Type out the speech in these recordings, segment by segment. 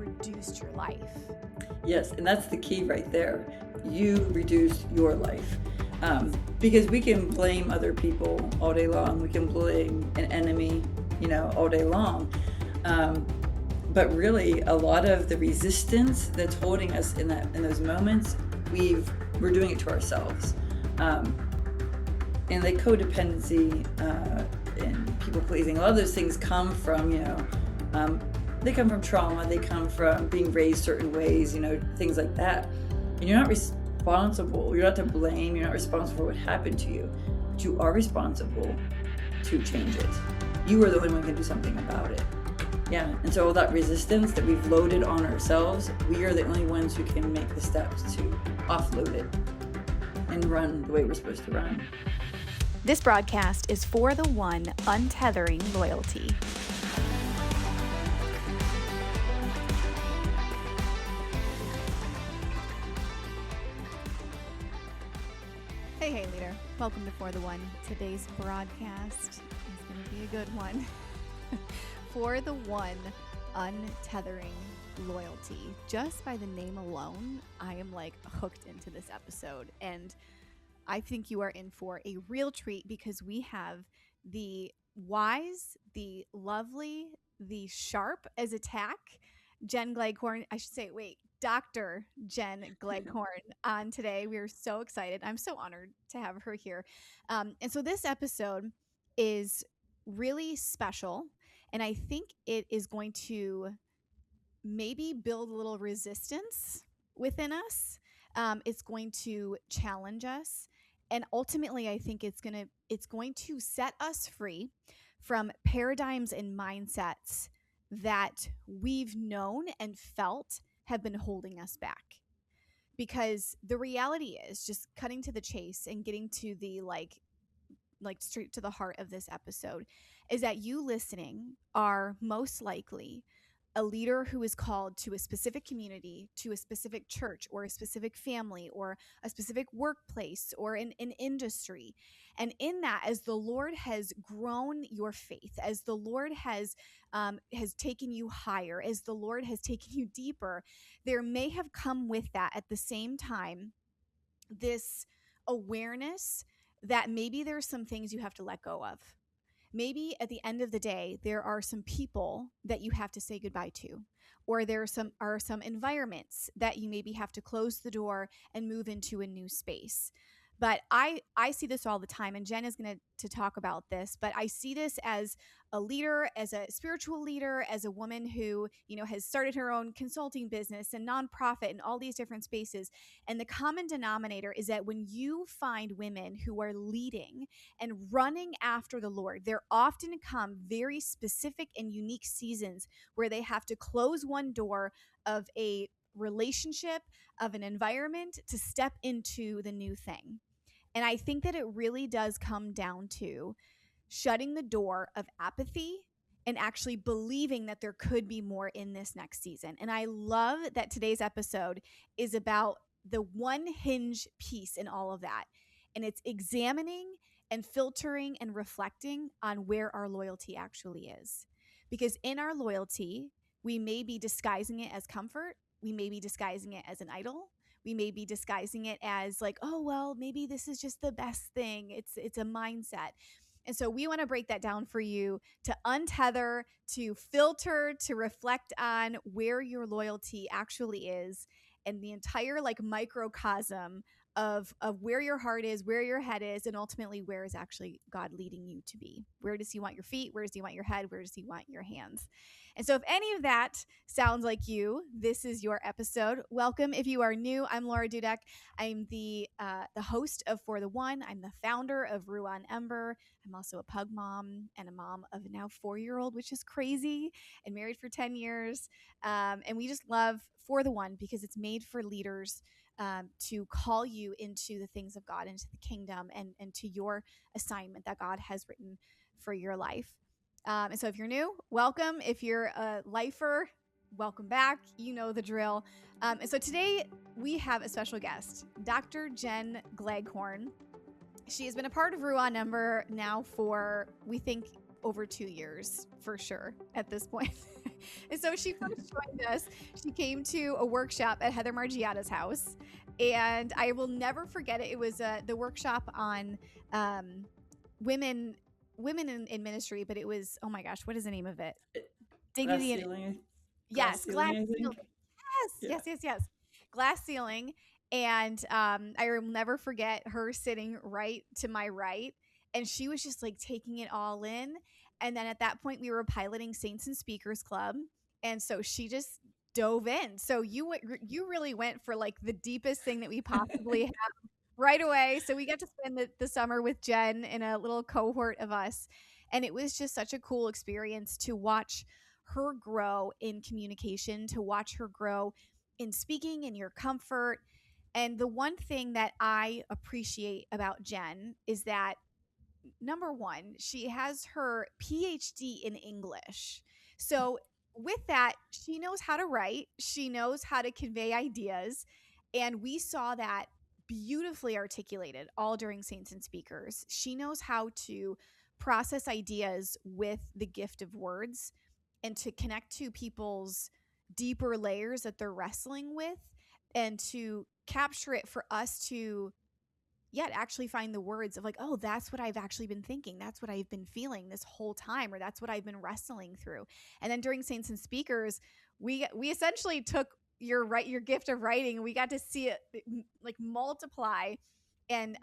reduced your life. Yes, and that's the key right there. You reduced your life. Because we can blame other people all day long. We can blame an enemy, all day long. But really, a lot of the resistance that's holding us in those moments, we're doing it to ourselves. And the codependency and people pleasing, a lot of those things come from, they come from trauma. They come from being raised certain ways, things like that. And you're not responsible. You're not to blame. You're not responsible for what happened to you. But you are responsible to change it. You are the only one who can do something about it. Yeah. And so all that resistance that we've loaded on ourselves, we are the only ones who can make the steps to offload it and run the way we're supposed to run. This broadcast is for the one untethering loyalty. Hey, leader. Welcome to For the One. Today's broadcast is going to be a good one. For the one untethering loyalty. Just by the name alone, I am hooked into this episode. And I think you are in for a real treat because we have the wise, the lovely, the sharp as a tack, Jen Gleghorn. I should say, Dr. Jen Gleghorn on today. We are so excited. I'm so honored to have her here. And so this episode is really special. And I think it is going to maybe build a little resistance within us. It's going to challenge us. And ultimately, I think it's going to set us free from paradigms and mindsets that we've known and felt have been holding us back. Because the reality is, just cutting to the chase and getting to the straight to the heart of this episode, is that you listening are most likely a leader who is called to a specific community, to a specific church, or a specific family, or a specific workplace, or an industry. And in that, as the Lord has grown your faith, as the Lord has taken you higher, as the Lord has taken you deeper, there may have come with that at the same time this awareness that maybe there's some things you have to let go of. Maybe at the end of the day, there are some people that you have to say goodbye to, or there are some environments that you maybe have to close the door and move into a new space. But I see this all the time, and Jen is going to talk about this, but I see this as a leader, as a spiritual leader, as a woman who, has started her own consulting business and nonprofit and all these different spaces. And the common denominator is that when you find women who are leading and running after the Lord, there often come very specific and unique seasons where they have to close one door of a relationship, of an environment, to step into the new thing. And I think that it really does come down to shutting the door of apathy and actually believing that there could be more in this next season. And I love that today's episode is about the one hinge piece in all of that. And it's examining and filtering and reflecting on where our loyalty actually is. Because in our loyalty, we may be disguising it as comfort. We may be disguising it as an idol. We may be disguising it as maybe this is just the best thing. It's a mindset. And so we want to break that down for you to untether, to filter, to reflect on where your loyalty actually is, and the entire microcosm of where your heart is, where your head is, and ultimately where is actually God leading you to be. Where does he want your feet? Where does he want your head? Where does he want your hands? And so if any of that sounds like you, this is your episode. Welcome. If you are new, I'm Laura Dudek. I'm the host of For the One. I'm the founder of Ruan Ember. I'm also a pug mom and a mom of a now 4-year-old, which is crazy, and married for 10 years. And we just love For the One because it's made for leaders to call you into the things of God, into the kingdom, and to your assignment that God has written for your life. And so if you're new, welcome. If you're a lifer, welcome back. You know the drill. And so today we have a special guest, Dr. Jen Gleghorn. She has been a part of Ruan Ember now for, we think, over 2 years for sure at this point. And so she first joined us. She came to a workshop at Heather Margiata's house, and I will never forget it. It was the workshop on women in ministry, but it was, oh my gosh, what is the name of it? Dignity and yes, glass I ceiling. think. Yes. Glass ceiling. And I will never forget her sitting right to my right. And she was just like taking it all in. And then at that point, we were piloting Saints and Speakers Club. And so she just dove in. So you really went for like the deepest thing that we possibly have right away. So we got to spend the summer with Jen in a little cohort of us. And it was just such a cool experience to watch her grow in communication, to watch her grow in speaking, in your comfort. And the one thing that I appreciate about Jen is that, number one, she has her Ph.D. in English. So with that, she knows how to write, she knows how to convey ideas. And we saw that beautifully articulated all during Saints and Speakers. She knows how to process ideas with the gift of words and to connect to people's deeper layers that they're wrestling with, and to capture it for us to yet actually find the words of like, oh, that's what I've actually been thinking. That's what I've been feeling this whole time, or that's what I've been wrestling through. And then during Saints and Speakers, we essentially took your gift of writing, and we got to see it like multiply and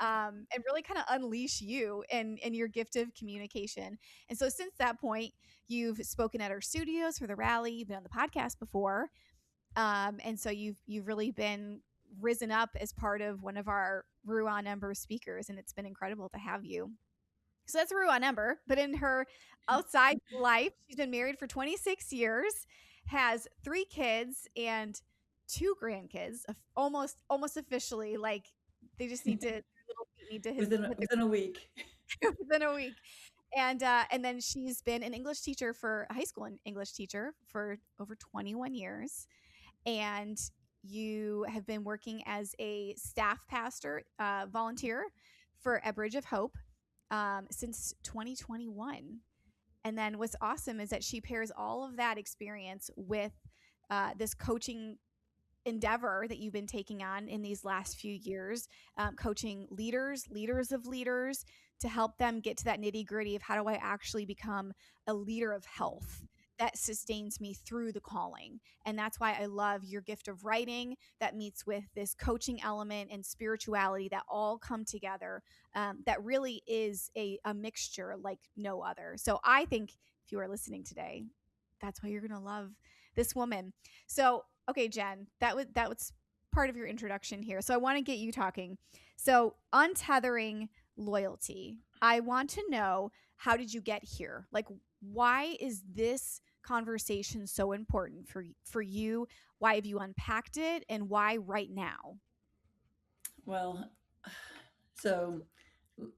really kind of unleash you and your gift of communication. And so since that point, you've spoken at our studios for the rally, you've been on the podcast before. And so you've really been risen up as part of one of our Ruan Ember speakers, and it's been incredible to have you. So that's Ruan Ember, but in her outside life, she's been married for 26 years, has 3 kids and 2 grandkids, almost officially. Like they just need to Within a week. Within a week. And then she's been an English teacher, for a high school English teacher, for over 21 years. And you have been working as a staff pastor, volunteer for A Bridge of Hope since 2021. And then what's awesome is that she pairs all of that experience with this coaching endeavor that you've been taking on in these last few years, coaching leaders of leaders to help them get to that nitty gritty of how do I actually become a leader of health that sustains me through the calling. And that's why I love your gift of writing that meets with this coaching element and spirituality that all come together. That really is a mixture like no other. So I think if you are listening today, that's why you're going to love this woman. So, okay, Jen, that was part of your introduction here. So I want to get you talking. So untethering loyalty. I want to know, how did you get here? Like, why is this conversation so important for you? Why have you unpacked it, and why right now? Well, so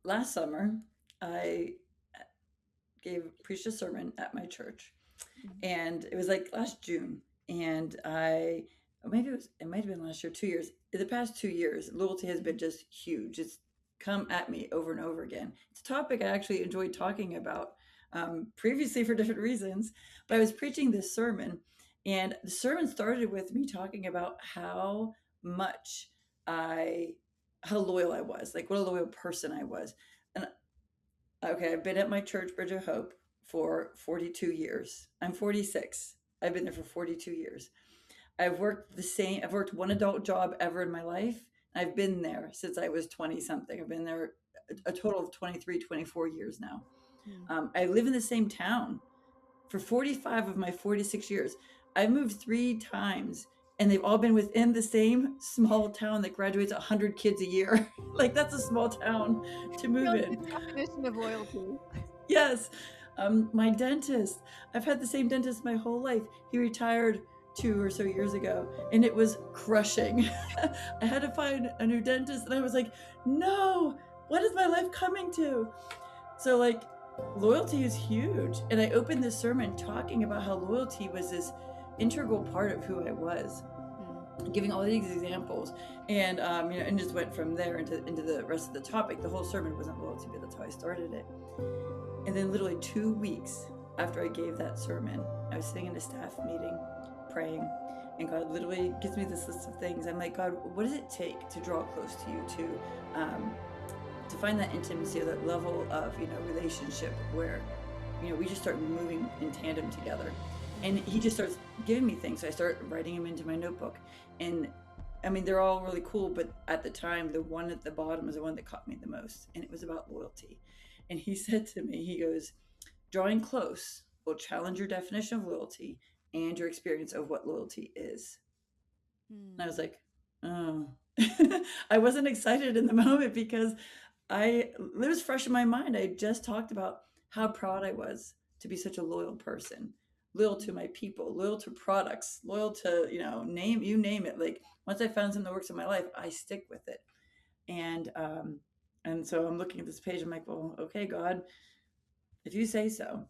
last summer I preached a sermon at my church, and it was like last June, and it might have been last year, 2 years. In the past 2 years, loyalty has been just huge. It's come at me over and over again. It's a topic I actually enjoyed talking about previously for different reasons, but I was preaching this sermon, and the sermon started with me talking about how loyal I was, like what a loyal person I was. And okay, I've been at my church, Bridge of Hope, for 42 years. I'm 46. I've been there for 42 years. I've worked one adult job ever in my life. I've been there since I was 20 something. I've been there a total of 23, 24 years now. I live in the same town for 45 of my 46 years. I've moved 3 times, and they've all been within the same small town that graduates 100 kids a year. Like, that's a small town to move in. The definition of loyalty. Yes. My dentist, I've had the same dentist my whole life. He retired 2 or so years ago, and it was crushing. I had to find a new dentist, and I was like, no, what is my life coming to? So like, loyalty is huge. And I opened this sermon talking about how loyalty was this integral part of who I was, giving all these examples, and and just went from there into the rest of the topic. The whole sermon wasn't loyalty, but that's how I started it. And then literally 2 weeks after I gave that sermon, I was sitting in a staff meeting praying, and God literally gives me this list of things. I'm like, God, what does it take to draw close to you, to find that intimacy or that level of, relationship where, we just start moving in tandem together. And he just starts giving me things. So I start writing them into my notebook. And I mean, they're all really cool, but at the time, the one at the bottom is the one that caught me the most. And it was about loyalty. And he said to me, he goes, drawing close will challenge your definition of loyalty and your experience of what loyalty is. And I was Mm. like, oh. I wasn't excited in the moment because it was fresh in my mind. I just talked about how proud I was to be such a loyal person, loyal to Mm. my people, loyal to products, loyal to, name it. Like once I found something that works in my life, I stick with it. And so I'm looking at this page. I'm like, well, okay, God, if you say so.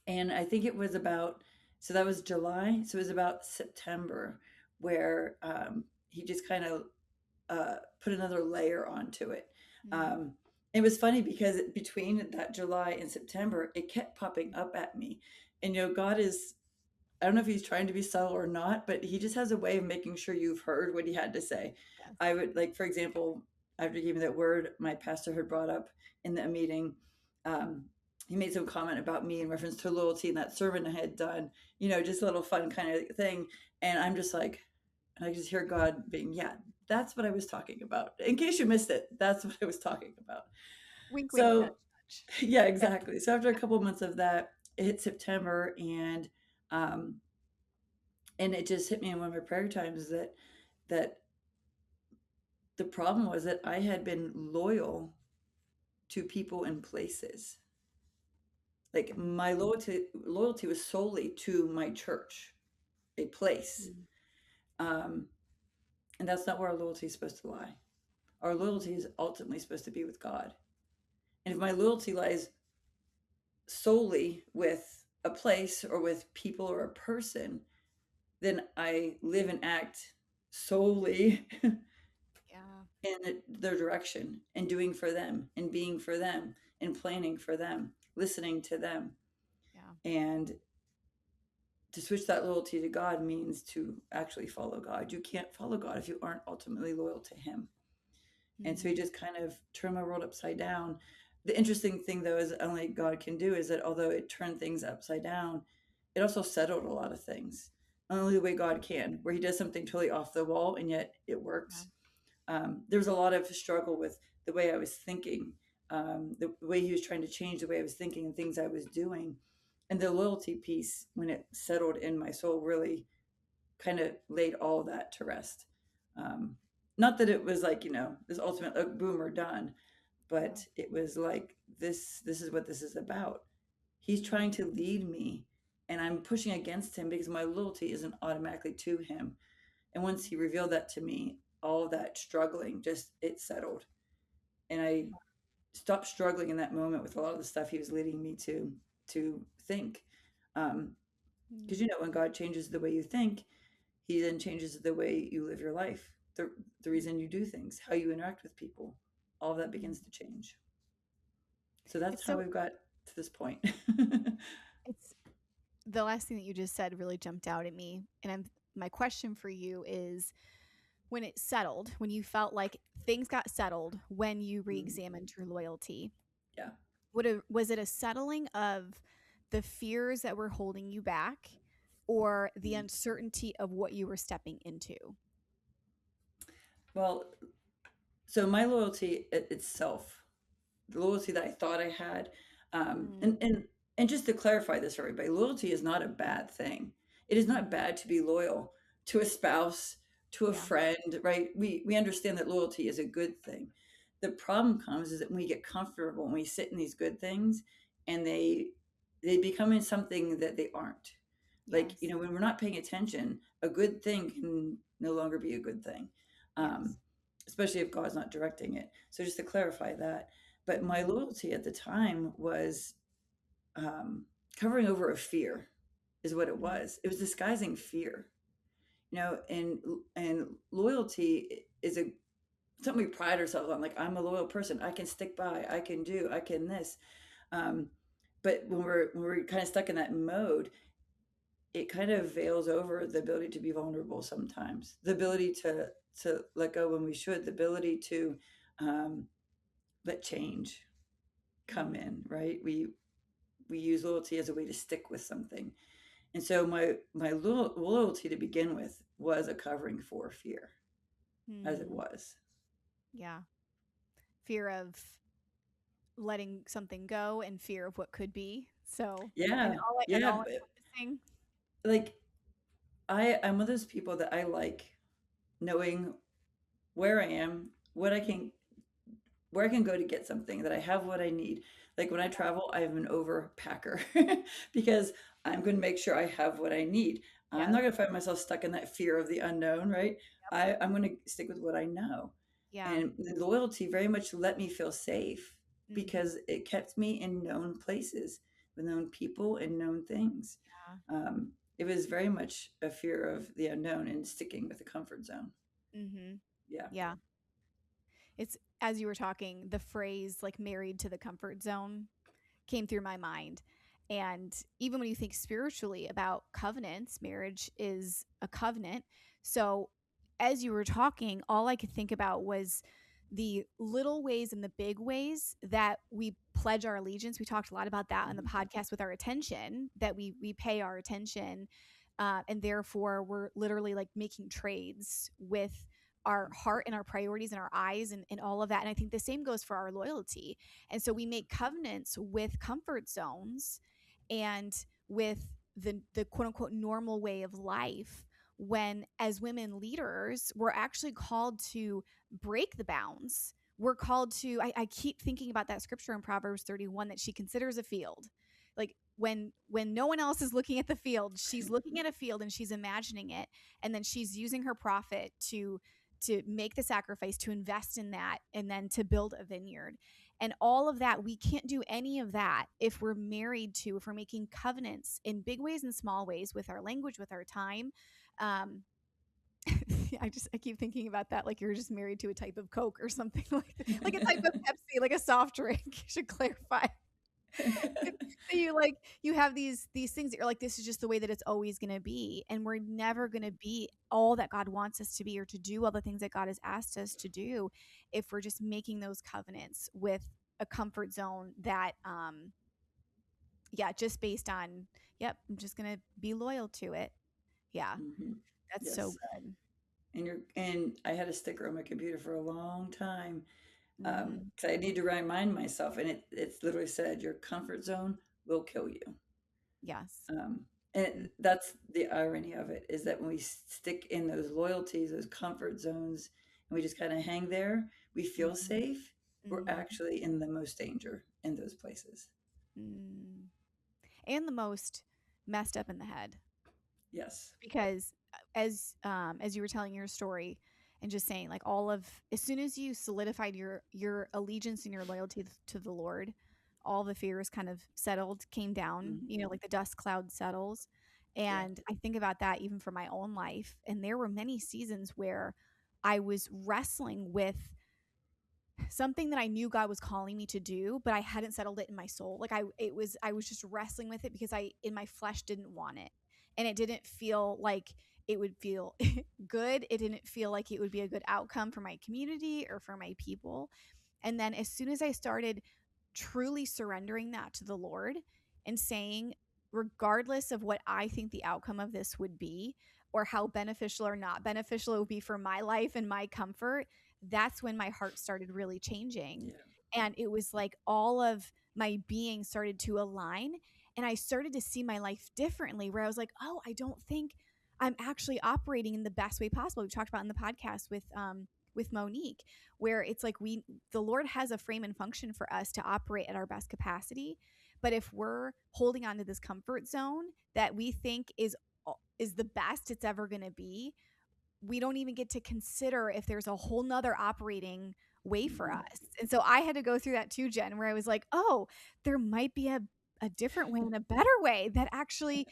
And I think it was about, so that was July. So it was about September where he just kind of put another layer onto it. Mm. Um, it was funny because between that July and September, it kept popping up at me. And, God is, I don't know if he's trying to be subtle or not, but he just has a way of making sure you've heard what he had to say. Yes. I would, like, for example, after he gave me that word, my pastor had brought up in the meeting, um, he made some comment about me in reference to loyalty and that sermon I had done, just a little fun kind of thing. And I'm just like, and I just hear God being, yeah, that's what I was talking about. In case you missed it, that's what I was talking about. Wink, wink, nudge, So, nudge. yeah, exactly. So after a couple of months of that, it hit September, um, and it just hit me in one of my prayer times that the problem was that I had been loyal to people and places. Like my loyalty was solely to my church, a place, Mm. um, and that's not where our loyalty is supposed to lie. Our loyalty is ultimately supposed to be with God. And if my loyalty lies solely with a place or with people or a person, then I live and act solely Yeah. in their direction and doing for them and being for them and planning for them, listening to them. Yeah. And to switch that loyalty to God means to actually follow God. You can't follow God if you aren't ultimately loyal to Him. And so He Mm. just kind of turned my world upside down. The interesting thing, though, is only God can do is that although it turned things upside down, it also settled a lot of things. Only the way God can, where He does something totally off the wall and yet it Yeah. works. There was a lot of struggle with the way I was thinking, the way He was trying to change the way I was thinking and things I was doing. And the loyalty piece, when it settled in my soul, really kind of laid all that to rest. Um, Not that it was like, this ultimate like, boom or done, Yeah. but it was like this is what this is about. He's Mm. trying to lead me and I'm pushing against him because my loyalty isn't automatically to him. And once he revealed that to me, all of that struggling just it settled. And I stopped struggling in that moment with a lot of the stuff he was leading me to think. Um, Mm. because when God changes the way you think, he then changes the way you live your life, the Mm. reason you do things, how you interact with people. All of that Mm. begins to change. So that's It's how so, we've got to this point. it's the last thing that you just said really jumped out at me. And my question for you is, when it settled, when you felt like things got settled, when you Mm, re-examined your loyalty, yeah. was it a settling of the fears that were holding you back, or the Mm. uncertainty of what you were stepping into? Well, so my loyalty itself, the loyalty that I thought I had, um, Mm. and and and just to clarify this for everybody, loyalty is not a bad thing. It is not Mm. bad to be loyal to a spouse, to a Yeah. friend, right? We understand that loyalty is a good thing. The problem comes is that when we get comfortable and we sit in these good things and they become in something that they aren't. Like, Yes. when we're not paying attention, a good thing can no longer be a good thing. Um, Yes. Especially if God's not directing it. So just to clarify that. But my Mm. loyalty at the time was um, covering over a fear, is what it Mm. was. It was disguising fear, and loyalty is a something we pride ourselves on. Like I'm a loyal person. I can stick by. I can do. I can this. But when we're kind of stuck in that mode, it kind of veils over the ability to be vulnerable sometimes, the ability to let go when we should, the ability to um, let change come Mm. in, right? We use loyalty as a way to stick with something. And so my loyalty to begin with was a covering for fear, as it Mm. was. Yeah. Fear of letting something go and fear of what could be. So, and Yeah, all yeah. encompassing. Like I'm one of those people that I like knowing where I am, what I can where I can go to get something, that I have what I need. Like when I travel, I'm an overpacker because I'm going to make sure I have what I need. I'm Yes. not going to find myself stuck in that fear of the unknown, right? Yep. I'm going to stick with what I know. Yeah. And the loyalty very much let me feel safe Mm-hmm. because it kept me in known places with known people and known things. Yeah. It was very much a fear of the unknown and sticking with the comfort zone. Mm-hmm. Yeah. Yeah. It's as you were talking, the phrase like married to the comfort zone came through my mind. And even when you think spiritually about covenants, marriage is a covenant. So as you were talking, all I could think about was the little ways and the big ways that we pledge our allegiance. We talked a lot about that on the Mhm. podcast with our attention, that we pay our attention. And therefore, we're literally like making trades with our heart and our priorities and our eyes and all of that. And I think the same goes for our loyalty. And so we make covenants with comfort zones and with the quote unquote normal way of life, when as women leaders, we're actually called to break the bounds. We're called to, I keep thinking about that scripture in Proverbs 31 that she considers a field. Like when no one else is looking at the field, she's looking at a field and she's imagining it. And then she's using her profit to make the sacrifice, to invest in that, and then to build a vineyard. And all of that, we can't do any of that if we're married to, if we're making covenants in big ways and small ways with our language, with our time. Um, I keep thinking about that like you're just married to a type of Coke or something like a type of Pepsi, like a soft drink. You should clarify. You like you have these things that you're like, this is just the way that it's always going to be, and we're never going to be all that God wants us to be or to do all the things that God has asked us to do if we're just making those covenants with a comfort zone that yeah, just based on, yep, I'm just going to be loyal to it. Yeah, Mhm. that's so Yes. good. And I had a sticker on my computer for a long time, Hmm. because I need to remind myself, and it's literally said, "Your comfort zone will kill you." Yes. And that's the irony of it, is that when we stick in those loyalties, those comfort zones, and we just kind of hang there, we feel Mm-hmm. safe. We're actually in the most danger in those places. Mm-hmm. And the most messed up in the head. Yes. Because as you were telling your story and just saying like all of, as soon as you solidified your allegiance and your loyalty to the Lord, all the fears kind of settled, came down, Mhm. you know, like the dust cloud settles. Yeah. And I think about that even for my own life, and there were many seasons where I was wrestling with something that I knew God was calling me to do, but I hadn't settled it in my soul. Like I was just wrestling with it because I in my flesh didn't want it. And it didn't feel like it would feel good. It didn't feel like it would be a good outcome for my community or for my people. And then as soon as I started truly surrendering that to the Lord and saying, regardless of what I think the outcome of this would be, or how beneficial or not beneficial it would be for my life and my comfort, that's when my heart started really changing. Yeah. And it was like all of my being started to align. And I started to see my life differently, where I was like, oh, I don't think I'm actually operating in the best way possible. We've talked about in the podcast with Monique, where it's like the Lord has a frame and function for us to operate at our best capacity. But if we're holding on to this comfort zone that we think is the best it's ever going to be, we don't even get to consider if there's a whole nother operating way for Mhm. us. And so I had to go through that too, Jen, where I was like, oh, there might be a different way and a better way that actually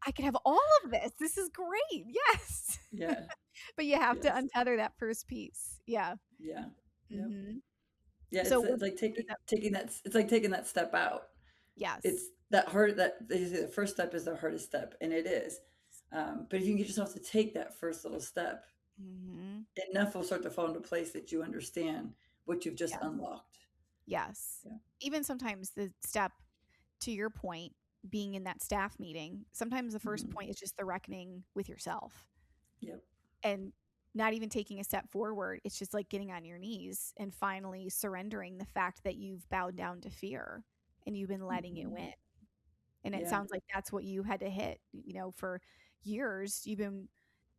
I could have all of this. This is great. Yes. Yeah. But you have to Yes. untether that first piece. Yeah. Yeah. Yep. Hmm. Yeah. So It's like what is taking that? taking that. It's like taking that step out. Yes. It's that hard, that they say the first step is the hardest step, and it is. But if you can get yourself to take that first little step, Mm-hmm. enough will start to fall into place that you understand what you've just Yes. unlocked. Yes. Yeah. Even sometimes the step, to your point, being in that staff meeting, sometimes the first Mhm. point is just the reckoning with yourself Yep. and not even taking a step forward. It's just like getting on your knees and finally surrendering the fact that you've bowed down to fear and you've been letting it Mhm. win. And it Yeah. sounds like that's what you had to hit, for years. You've been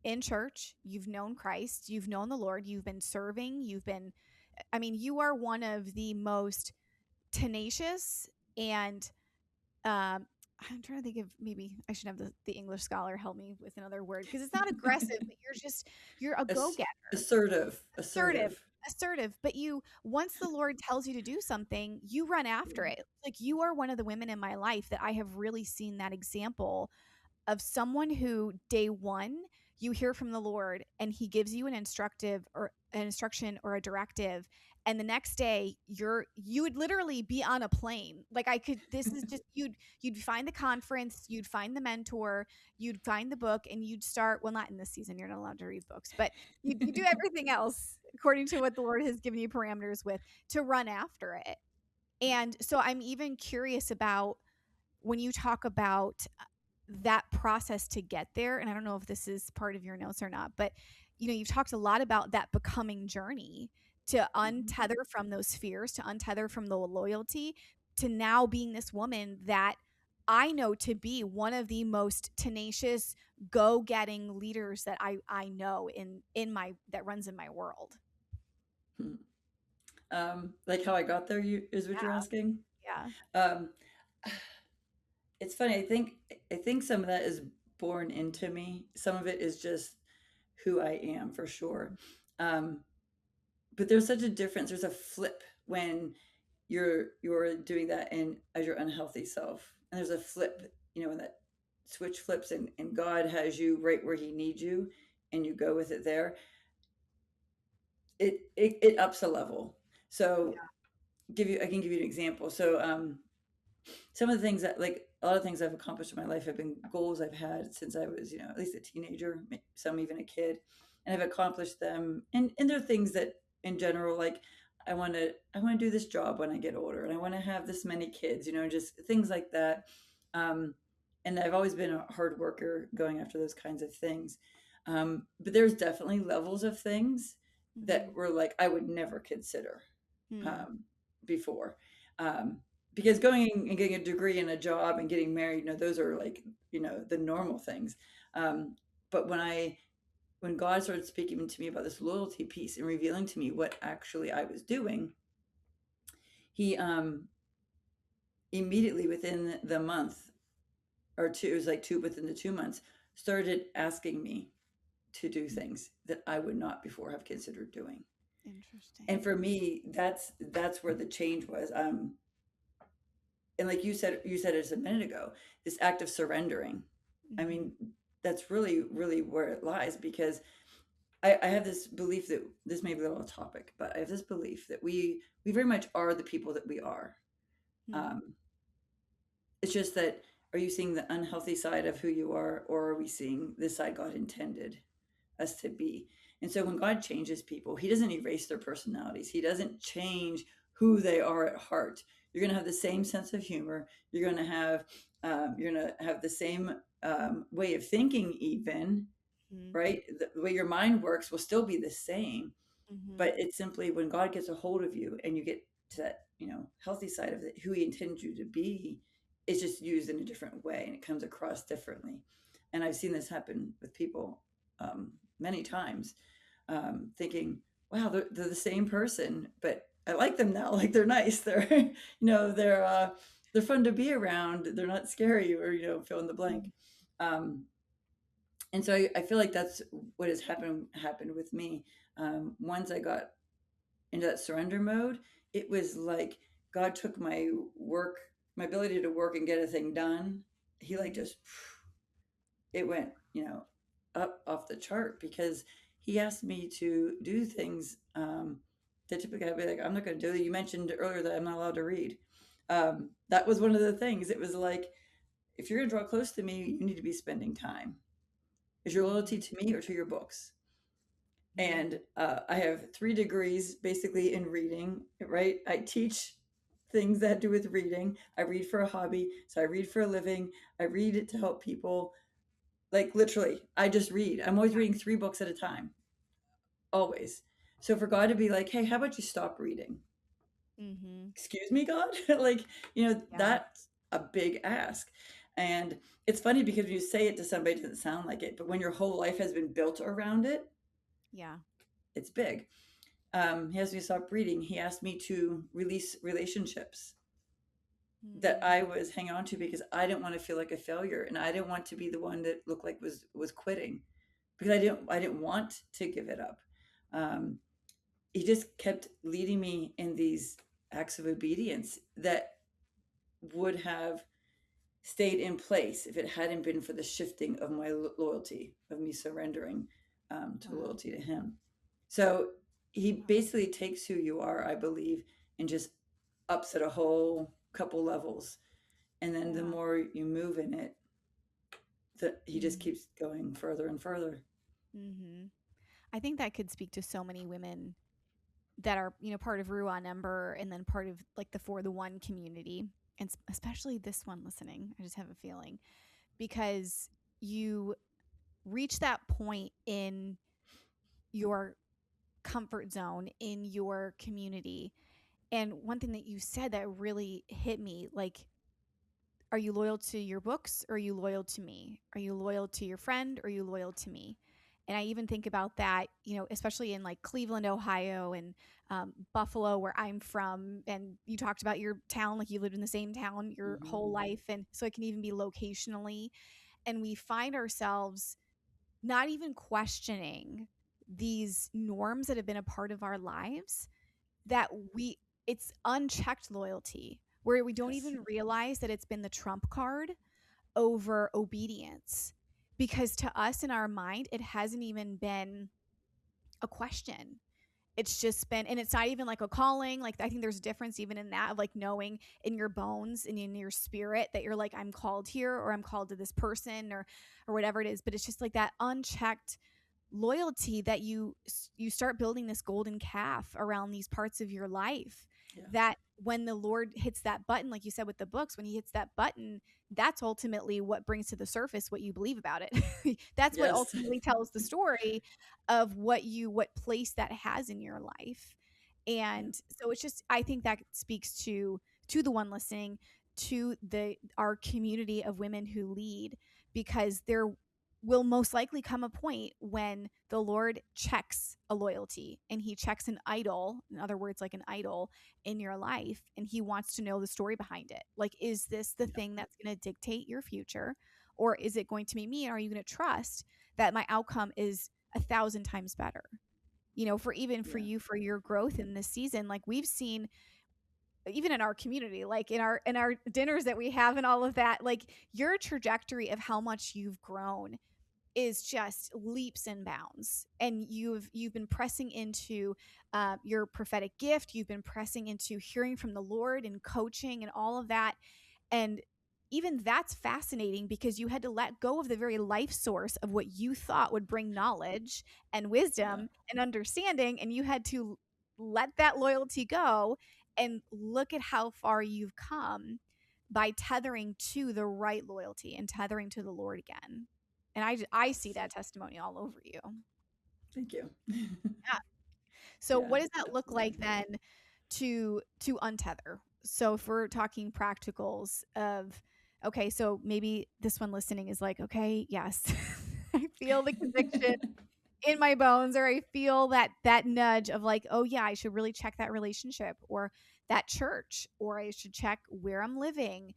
in church, you've known Christ, you've known the Lord, you've been serving, I mean, you are one of the most tenacious and I'm trying to think of, maybe I should have the English scholar help me with another word, because it's not aggressive, but you're a Ass- go-getter, assertive. assertive, Assertive. assertive. But once the Lord tells you to do something, you run after Yeah. it. Like, you are one of the women in my life that I have really seen that example of someone who day one you hear from the Lord and he gives you an instruction or a directive, and the next day you would literally be on a plane. Like, I could this is just you'd find the conference, you'd find the mentor, you'd find the book, and you'd start, well, not in this season, you're not allowed to read books, but you do everything else according to what the Lord has given you parameters with to run after it. And so I'm even curious about when you talk about that process to get there. And I don't know if this is part of your notes or not, but you've talked a lot about that becoming journey to Mhm. untether from those fears, to untether from the loyalty, to now being this woman that I know to be one of the most tenacious, go-getting leaders that I know in my that runs in my world. Hmm. Like how I got there, you is what you're Yeah, asking. yeah. Um, it's funny. I think some of that is born into me. Some of it is just who I am for sure. Um, but there's such a difference. There's a flip when you're doing that in as your unhealthy self, and there's a flip. When that switch flips and God has you right where He needs you, and you go with it there. It ups a level. So I can give you an example. So some of the things that, like, a lot of things I've accomplished in my life have been goals I've had since I was, at least a teenager, some even a kid, and I've accomplished them. And there are things that, in general, like I want to do this job when I get older, and I want to have this many kids, just things like that. Um, and I've always been a hard worker going after those kinds of things. But there's definitely levels of things that Mm-hmm. were like I would never consider Hmm. um, before. Um, because going and getting a degree and a job and getting married, those are like, the normal things. Um, but when God started speaking to me about this loyalty piece and revealing to me what actually I was doing, he immediately within the month or two, it was like within the 2 months, started asking me to do things that I would not before have considered doing. And Interesting. for me, that's where the change was. And like you said it just a minute ago, this act of surrendering. I Mm-hmm. mean, that's really, really where it lies, because I have this belief that this may be a little topic, but I have this belief that we very much are the people that we are. Hmm. Um, it's just that, are you seeing the unhealthy side of who you are, or are we seeing the side God intended us to be? And so when God changes people, He doesn't erase their personalities. He doesn't change who they are at heart. You're going to have the same sense of humor. You're going to have the same way of thinking, even, Hmm. right? The way your mind works will still be the same, Hmm. but it's simply when God gets a hold of you and you get to that, healthy side of it, who He intended you to be, it's just used in a different way and it comes across differently. And I've seen this happen with people many times, thinking, wow, they're the same person, but I like them now. Like, they're nice. They're fun to be around. They're not scary, or, fill in the blank. Um, and so I feel like that's what has happened with me. Once I got into that surrender mode, it was like God took my ability to work and get a thing done. He, like, just, it went, up off the chart, because He asked me to do things that typically I'd be like, I'm not going to do it. You mentioned earlier that I'm not allowed to read. That was one of the things. It was like, if you're going to draw close to me, you need to be spending time. Is your loyalty Mhm. to me or to your books? Mhm. And I have 3 degrees basically in reading, right? I teach things that do with reading. I read for a hobby, so I read for a living. I read it to help people. Like literally, I just read. I'm always reading 3 books at a time, always. So for God to be like, hey, how about you stop reading? Mhm. Excuse me, God? Like, Yeah. that's a big ask. And it's funny because when you say it to somebody, it doesn't sound like it. But when your whole life has been built around it, Yeah. it's big. He asked me to stop reading. He asked me to release relationships that Mm. I was hanging on to because I didn't want to feel like a failure, and I didn't want to be the one that looked like was quitting because I didn't want to give it up. Um, he just kept leading me in these acts of obedience that would have stayed in place if it hadn't been for the shifting of my loyalty, of me surrendering to Wow. loyalty to him. So he Wow. basically takes who you are, I believe, and just ups it a whole couple levels. And then the Yeah. more you move in it, he just Mhm. keeps going further and further. Mhm. I think that could speak to so many women that are, part of Ruan Ember and then part of like the For the One community, and especially this one listening. I just have a feeling because you reach that point in your comfort zone in your community. And one thing that you said that really hit me, like, are you loyal to your books or are you loyal to me? Are you loyal to your friend or are you loyal to me? And I even think about that, especially in like Cleveland, Ohio, and Buffalo, where I'm from. And you talked about your town, like you lived in the same town your Mm-hmm. whole life. And so it can even be locationally. And we find ourselves not even questioning these norms that have been a part of our lives, that it's unchecked loyalty where we don't Yes. even realize that it's been the trump card over obedience, because to us in our mind it hasn't even been a question. It's just been, and it's not even like a calling. Like, I think there's a difference even in that, of like knowing in your bones and in your spirit that you're like, I'm called here, or I'm called to this person, or whatever it is. But it's just like that unchecked loyalty that you start building this golden calf around these parts of your life, Yeah. that when the Lord hits that button, like you said with the books, when he hits that button, that's ultimately what brings to the surface what you believe about it. That's what Yes. ultimately tells the story of what place that has in your life. Yeah. And so it's just, I think that speaks to the one listening, to the our community of women who lead, because there will most likely come a point when the Lord checks a loyalty and he checks an idol, in other words, like an idol in your life, and he wants to know the story behind it. Like, is this the Yeah. thing that's going to dictate your future? Or is it going to be me? And are you going to trust that my outcome is 1,000 times better? For even for Yeah. you, for your growth in this season, like we've seen even in our community, like in our dinners that we have and all of that, like your trajectory of how much you've grown is just leaps and bounds. And you've been pressing into your prophetic gift. You've been pressing into hearing from the Lord and coaching and all of that. And even that's fascinating because you had to let go of the very life source of what you thought would bring knowledge and Yeah. wisdom and understanding. And you had to let that loyalty go and look at how far you've come by tethering to the right loyalty and tethering to the Lord again. And I see Yes. that testimony all over you. Thank you. Yeah. So Yeah. what does that look Definitely. like then to untether? So if we're talking practicals of, okay, so maybe this one listening is like, okay, yes, I feel the conviction in my bones, or I feel that nudge of like, oh yeah, I should really check that relationship or that church, or I should check where I'm living.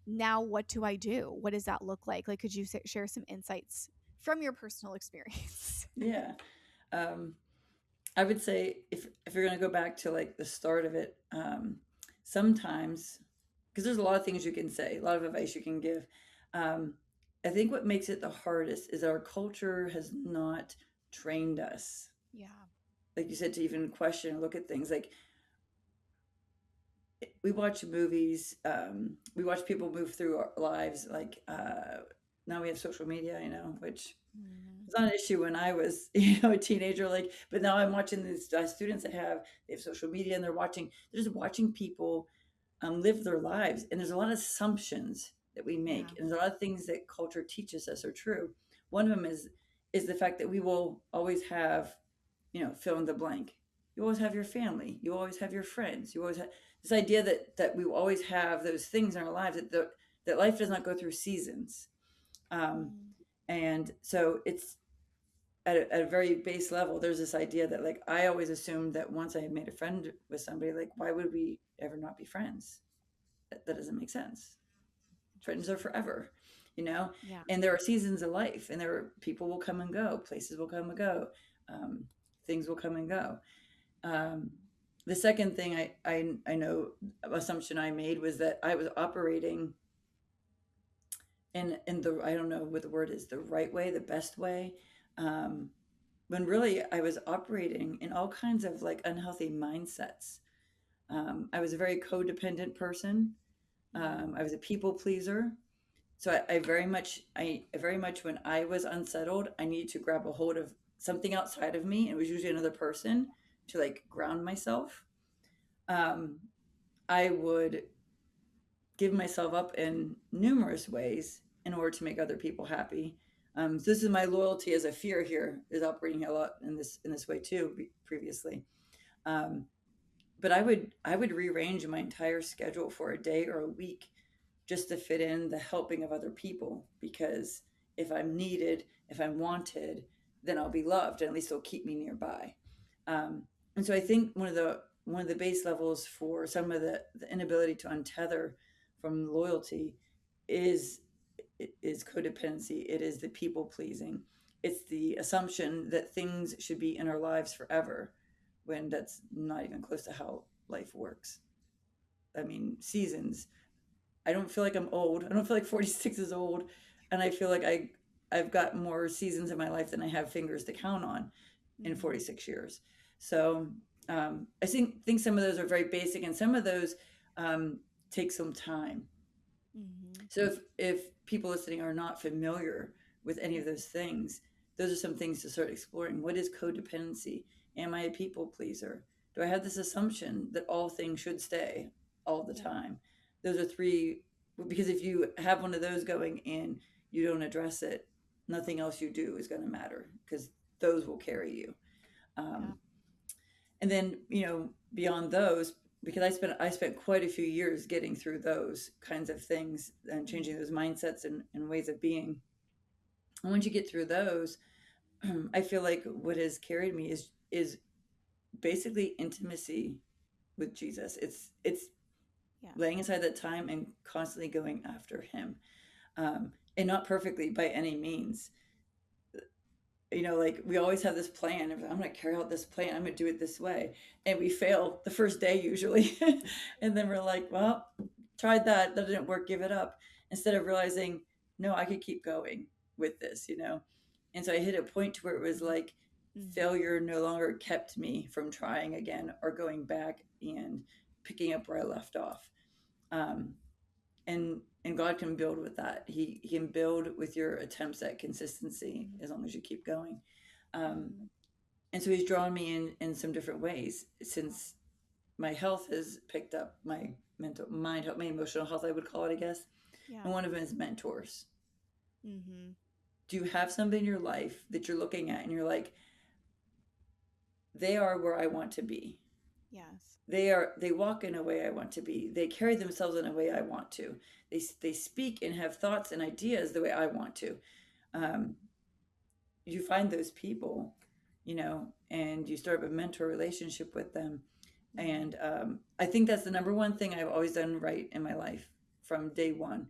Now what do I do? What does that look like? Like, could you share some insights from your personal experience? Yeah. Um, I would say if you're going to go back to like the start of it, sometimes because there's a lot of things you can say, a lot of advice you can give. Um, I think what makes it the hardest is our culture has not trained us, Yeah. like you said, to even question and look at things. Like we watch movies. We watch people move through our lives. Like now we have social media, which Mm-hmm. was not an issue when I was, a teenager. Like, but now I'm watching these students that they have social media, and they're just watching people live their lives, and there's a lot of assumptions that we Yeah. make, and there's a lot of things that culture teaches us are true. One of them is the fact that we will always have, fill in the blank. You always have your family. You always have your friends. You always have this idea that we will always have those things in our lives, that life does not go through seasons. Um, Mm. and so it's at a very base level, there's this idea that, like, I always assumed that once I had made a friend with somebody, like, why would we ever not be friends? That doesn't make sense. Friends are Interesting. forever, you know? Yeah. And there are seasons of life, and people will come and go, places will come and go, um, things will come and go. Um, the second thing I know assumption I made was that I was operating in the, I don't know what the word is, the right way, the best way. Um, when really I was operating in all kinds of like unhealthy mindsets. I was a very codependent person. Mm. I was a people pleaser. So I very much, when I was unsettled, I needed to grab a hold of something outside of me. And it was usually another person to like ground myself. Um, I would give myself up in numerous ways in order to make other people happy. So this is my loyalty as a fear here is operating a lot in this way too. Previously, um, but I would rearrange my entire schedule for a day or a week just to fit in the helping of other people, because if I'm needed, if I'm wanted, then I'll be loved, and at least they'll keep me nearby. And so I think one of the base levels for some of the inability to untether from loyalty is is codependency. It is the people pleasing. It's the assumption that things should be in our lives forever, when that's not even close to how life works. I mean, seasons. I don't feel like I'm old. I don't feel like 46 is old, and I feel like I've got more seasons in my life than I have fingers to count on in Mm. 46 years. So I think some of those are very basic, and some of those um, take some time. Mm-hmm. So if people listening are not familiar with any of those things, those are some things to start exploring. What is codependency? Am I a people pleaser? Do I have this assumption that all things should stay all the Yeah. time? Those are three, because if you have one of those going and you don't address it, nothing else you do is going to matter, because those will carry you. Yeah. Um, and then, beyond those, because I spent quite a few years getting through those kinds of things and Mm. changing those mindsets and ways of being. And once you get through those, I feel like what has carried me is basically intimacy with Jesus. It's Yeah. laying aside that time and constantly going after him, and not perfectly by any means. Like, we always have this plan of, I'm going to carry out this plan, I'm going to do it this way. And we fail the first day usually. And then we're like, well, tried that didn't work, give it up. Instead of realizing, no, I could keep going with this. And so I hit a point where it was like Mm-hmm. failure no longer kept me from trying again or going back and picking up where I left off. Um, and God can build with that. He can build with your attempts at consistency Mm-hmm. as long as you keep going. Um, Mm-hmm. and so He's drawn me in some different ways since my health has picked up, my mental mind health, my emotional health, I would call it, I guess. Yeah. And one of them is mentors. Mm-hmm. Do you have somebody in your life that you're looking at and you're like, they are where I want to be? Yes. They walk in a way I want to be. They carry themselves in a way I want to. They speak and have thoughts and ideas the way I want to. Um, you find those people, and you start a mentor relationship with them. Mm-hmm. And I think that's the number one thing I've always done right in my life from day one.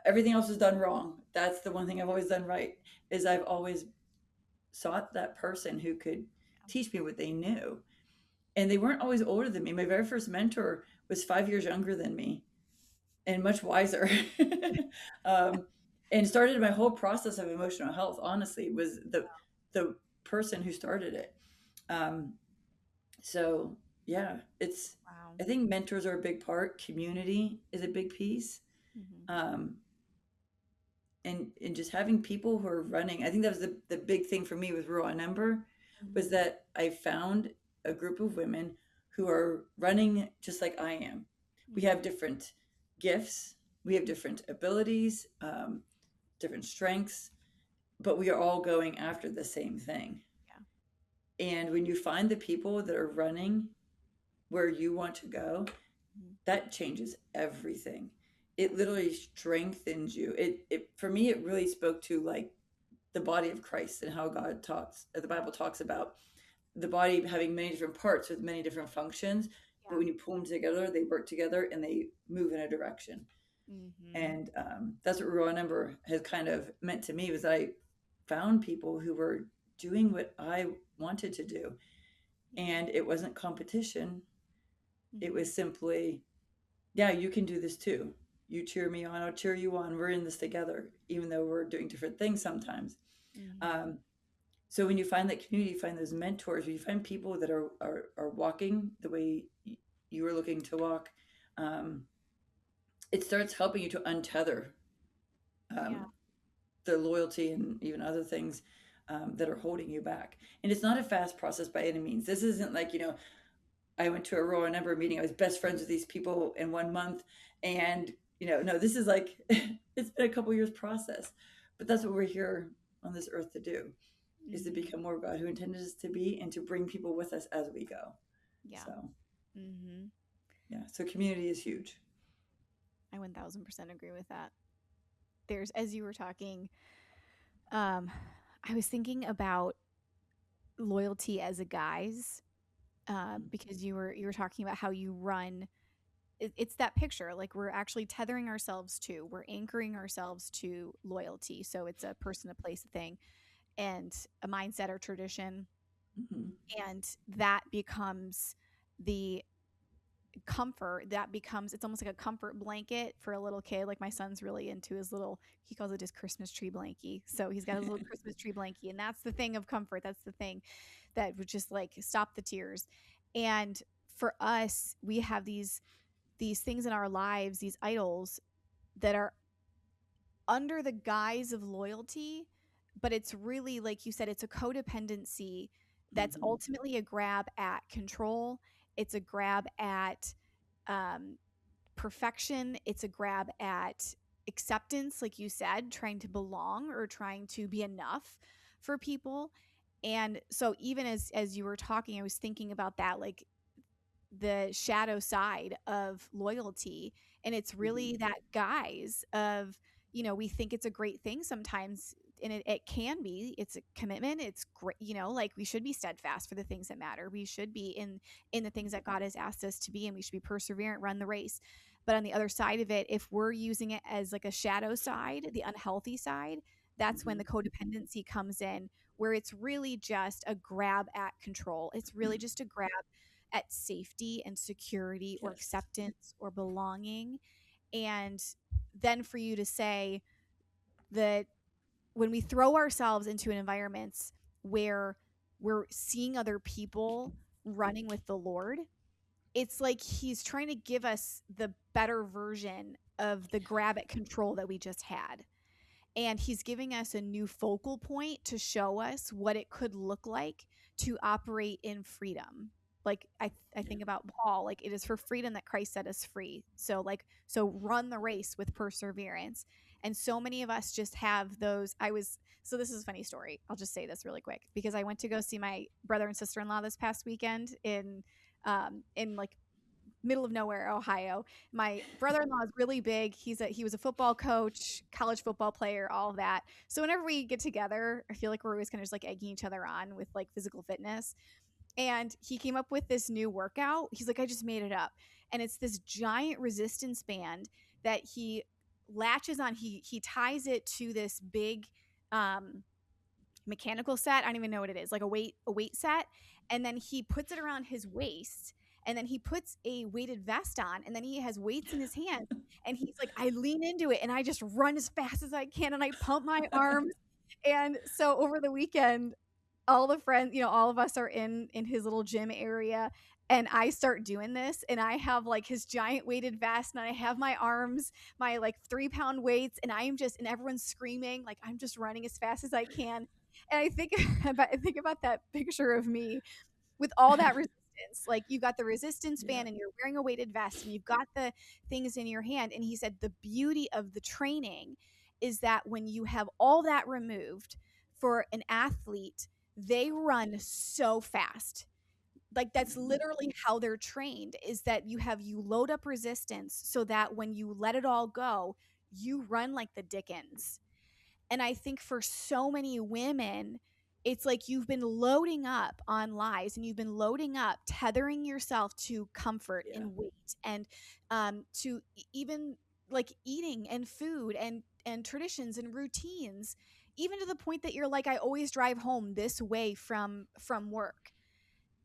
Everything else is done wrong. That's the one thing I've always done right, is I've always sought that person who could teach me what they knew. And they weren't always older than me. My very first mentor was 5 years younger than me and much wiser. um, and started my whole process of emotional health, honestly, was the person who started it. Um, so yeah, it's, Wow. I think mentors are a big part. Community is a big piece. Mm-hmm. Um, and just having people who are running. I think that was the big thing for me with Raw Number, was Mm-hmm. that I found a group of women who are running just like I am. We Mm-hmm. have different gifts, we have different abilities, different strengths, but we are all going after the same thing. Yeah. And when you find the people that are running where you want to go, Mm-hmm. that changes everything. Yeah. It literally strengthens you. It for me, it really spoke to like the body of Christ and how God talks, the Yeah. Bible talks about the body having many different parts with many different functions. But Yeah. when you pull them together, they work together and they move in a direction. Mm-hmm. And that's what Raw Number has kind of meant to me, was that I found people who were doing what I wanted to do. Yeah. And it wasn't competition. It Mm-hmm. was simply, yeah, you can do this too. You cheer me on, I'll cheer you on. We're in this together, even though we're doing different things sometimes. Mm-hmm. Um, so when you find that community, you find those mentors, when you find people that are walking the way you are looking to walk, um, it starts helping you to untether Yeah. um, the loyalty and even other things that are holding you back. And it's not a fast process by any means. This isn't like, I went to a Royal Number meeting. I was best friends with these people in 1 month. And, no, this is like, it's been a couple years process. But that's what we're here on this earth to do, is to Mm-hmm. become more God who intended us to be, and to bring people with us as we go. Yeah. So, Mm-hmm. yeah. So community is huge. I 1000% agree with that. There's, as you were talking, um, I was thinking about loyalty as a guise, because you were talking about how you run. It's that picture, like we're actually tethering ourselves to, we're anchoring ourselves to loyalty. So it's a person, a place, a thing, and a mindset or tradition, Mm-hmm. and that becomes the comfort, that becomes, it's almost like a comfort blanket for a little kid. Like my son's really into his little, he calls it his Christmas tree blankie, so he's got his little Christmas tree blankie, and that's the thing of comfort, that's the thing that would just like stop the tears. And for us, we have these things in our lives, these idols that are under the guise of loyalty, but it's really, like you said, it's a codependency that's Mm-hmm. ultimately a grab at control. It's a grab at um, perfection. It's a grab at acceptance, like you said, trying to belong or trying to be enough for people. And so even as you were talking, I was thinking about that, like the shadow side of loyalty, and it's Mm-hmm. really that guise of, we think it's a great thing sometimes, and it can be, it's a commitment, it's great, like we should be steadfast for the things that matter, we should be in the things that God has asked us to be, and we should be perseverant, run the race. But on the other side of it, if we're using it as like a shadow side, the unhealthy side, that's when Mm-hmm. the codependency comes in, where it's really just a grab at control, it's really just a grab at safety and security or Yes. acceptance or belonging. And then for you to say that when we throw ourselves into an environments where we're seeing other people running with the Lord, it's like he's trying to give us the better version of the grab at control that we just had. And he's giving us a new focal point to show us what it could look like to operate in freedom. Like I Yeah. think about Paul, like it is for freedom that Christ set us free. So run the race with perseverance. And so many of us just have those. So this is a funny story. I'll just say this really quick, because I went to go see my brother and sister-in-law this past weekend in like middle of nowhere, Ohio. My brother-in-law is really big. He was a football coach, college football player, all of that. So whenever we get together, I feel like we're always kind of just like egging each other on with like physical fitness. And he came up with this new workout. He's like, I just made it up. And it's this giant resistance band that he latches on. He ties it to this big um mechanical set. I don't even know what it is, like a weight set. And then he puts it around his waist, and then he puts a weighted vest on, and then he has weights in his hands, and he's like, I lean into it and I just run as fast as I can, and I pump my arms. And so over the weekend, all the friends, all of us are in his little gym area, and I start doing this, and I have like his giant weighted vest, and I have my arms, my like 3 pound weights, and and everyone's screaming, like I'm just running as fast as I can. And I think I think about that picture of me with all that resistance. Like you got the resistance Yeah. band and you're wearing a weighted vest and you've got the things in your hand. And he said the beauty of the training is that when you have all that removed for an athlete, they run so fast. Like that's Mhm. literally how they're trained, is that you load up resistance so that when you let it all go, you run like the Dickens. And I think for so many women, it's like you've been loading up on lies and you've been loading up, tethering yourself to comfort Yeah. and weight and to even like eating and food and traditions and routines, even to the point that you're like, I always drive home this way from work,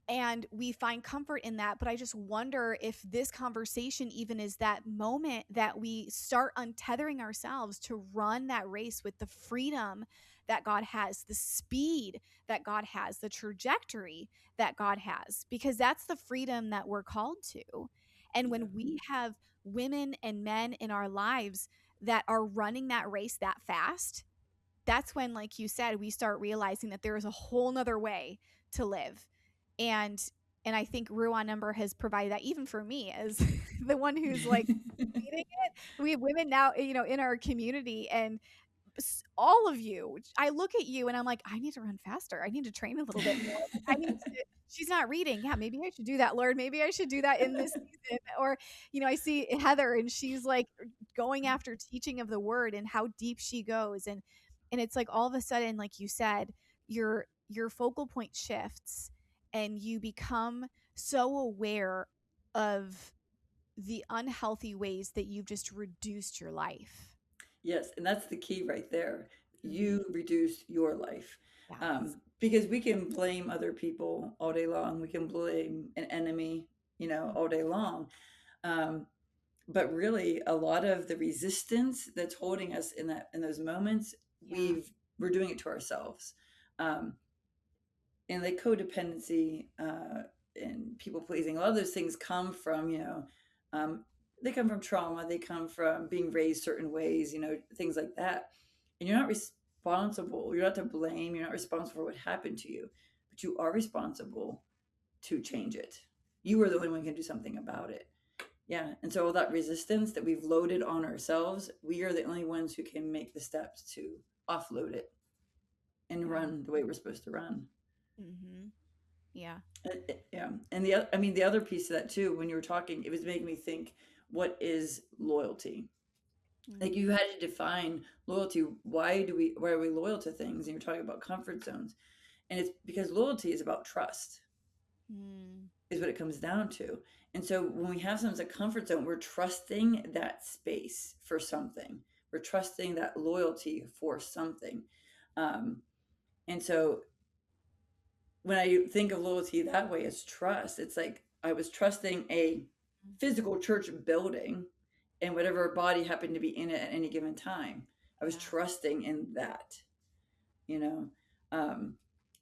and we find comfort in that. But I just wonder if this conversation even is that moment that we start untethering ourselves to run that race with the freedom that God has, the speed that God has, the trajectory that God has, because that's the freedom that we're called to. And Yeah. when we have women and men in our lives that are running that race that fast, that's when, like you said, we start realizing that there is a whole nother way to live. And and I think Ruan Number has provided that, even for me as the one who's like leading it. We have women now, in our community, and all of you, I look at you and I'm like, I need to run faster. I need to train a little bit more. I need to. She's not reading. Yeah, maybe I should do that, Lord. Maybe I should do that in this season. Or, I see Heather and she's like going after teaching of the word and how deep she goes. And it's like all of a sudden, like you said, your focal point shifts and you become so aware of the unhealthy ways that you've just reduced your life. Yes, and that's the key right there. Mhm. You reduce your life. Yes. Because we can blame other people all day long. We can blame an enemy, all day long. Um, but really, a lot of the resistance that's holding us in those moments, Yeah. we're doing it to ourselves. Um, and like codependency and people pleasing, a lot of those things come from, um, they come from trauma, they come from being raised certain ways, things like that. And you're not responsible, you're not to blame, you're not responsible for what happened to you, but you are responsible to change it. You are the only one who can do something about it. Yeah. And so all that resistance that we've loaded on ourselves, we are the only ones who can make the steps to offload it and Yeah. run the way we're supposed to run. Mhm. Yeah. Yeah, and I mean, the other piece of that too, when you were talking, it was making me think, what is loyalty? Like Mm. you had to define loyalty. Why are we loyal to things? And you're talking about comfort zones, and it's because loyalty is about trust, Mm. is what it comes down to. And so when we have something as a comfort zone, we're trusting that space for something. We're trusting that loyalty for something. Um, and so when I think of loyalty that way as trust, it's like I was trusting a physical church building and whatever body happened to be in it at any given time. I was Yeah. trusting in that, you know. Um,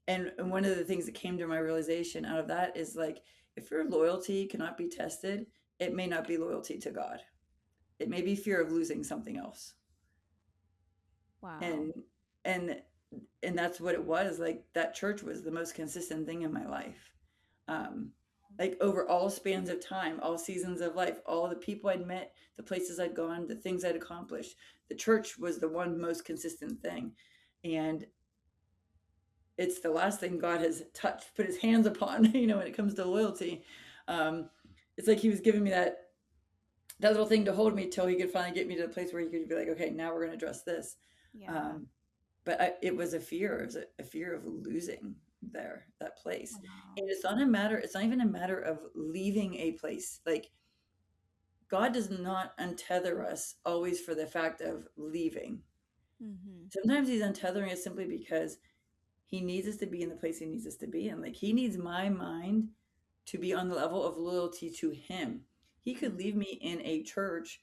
and one of the things that came to my realization out of that is like, if your loyalty cannot be tested, it may not be loyalty to God. It may be fear of losing something else. Wow. And and and that's what it was. Like that church was the most consistent thing in my life. um, like over all spans of time, all seasons of life, all the people I'd met, the places I'd gone, the things I'd accomplished, the church was the one most consistent thing. And it's the last thing God has touched, put his hands upon, when it comes to loyalty. Um, it's like he was giving me that little thing to hold me till he could finally get me to the place where he could be like, okay, now we're going to address this. Yeah. Um, but it was a fear. It was a fear of losing that place. Wow. And it's not even a matter of leaving a place. Like God does not untether us always for the fact of leaving. Mhm. Sometimes he's untethering us simply because he needs us to be in the place he needs us to be in. Like he needs my mind to be on the level of loyalty to him. He could Mm. leave me in a church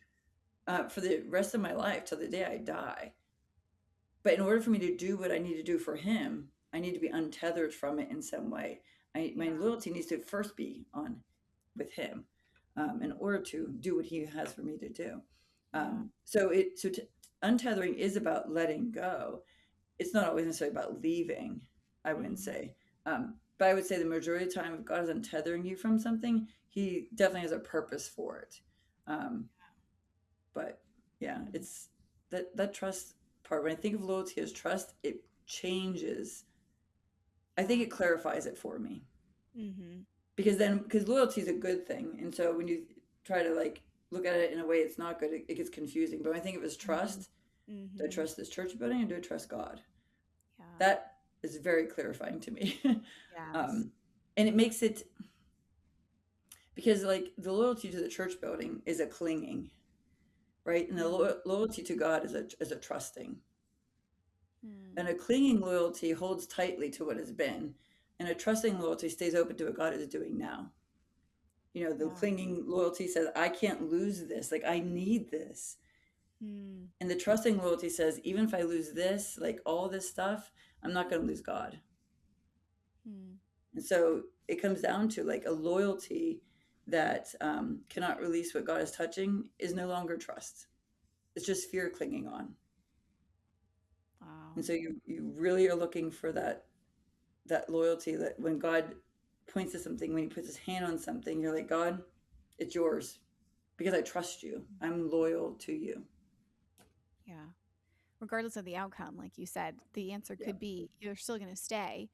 for the rest of my life till the day I die. But in order for me to do what I need to do for him, I need to be untethered from it in some way. My Yeah. loyalty needs to first be on with him, in order to do what he has for me to do. Yeah. Untethering is about letting go. It's not always necessarily about leaving, I wouldn't Hmm. say. But I would say the majority of the time, if God is untethering you from something, he definitely has a purpose for it. Um, but yeah, Hmm. it's that trust part. When I think of loyalty as trust, it changes. I think Yeah. it clarifies it for me, Hmm. because loyalty is a good thing, and so when you try to like look at it in a way it's not good, it gets confusing. But when I think of it as Hmm. trust, do I Hmm. trust this church building or do I trust God? Yeah. That is very clarifying to me. Yes. um, and it makes it, because like the loyalty to the church building is a clinging, right? And the Mm. loyalty to God is a trusting. And Mm. a clinging loyalty holds tightly to what has been, and a trusting loyalty stays open to what God is doing now. The Yeah. clinging loyalty says, I can't lose this. Like, I need this. Mm. And the trusting loyalty says, even if I lose this, like all this stuff, I'm not going to lose God. Mm. And so it comes down to like a loyalty that cannot release what God is touching is no longer trust. It's just fear clinging on. And Wow. so you really are looking for that loyalty, that when God points to something, when he puts his hand on something, you're like, God, it's yours because I trust you. I'm loyal to you. Yeah. Regardless of the outcome, like you said, the answer Yeah. could be you're still going to stay,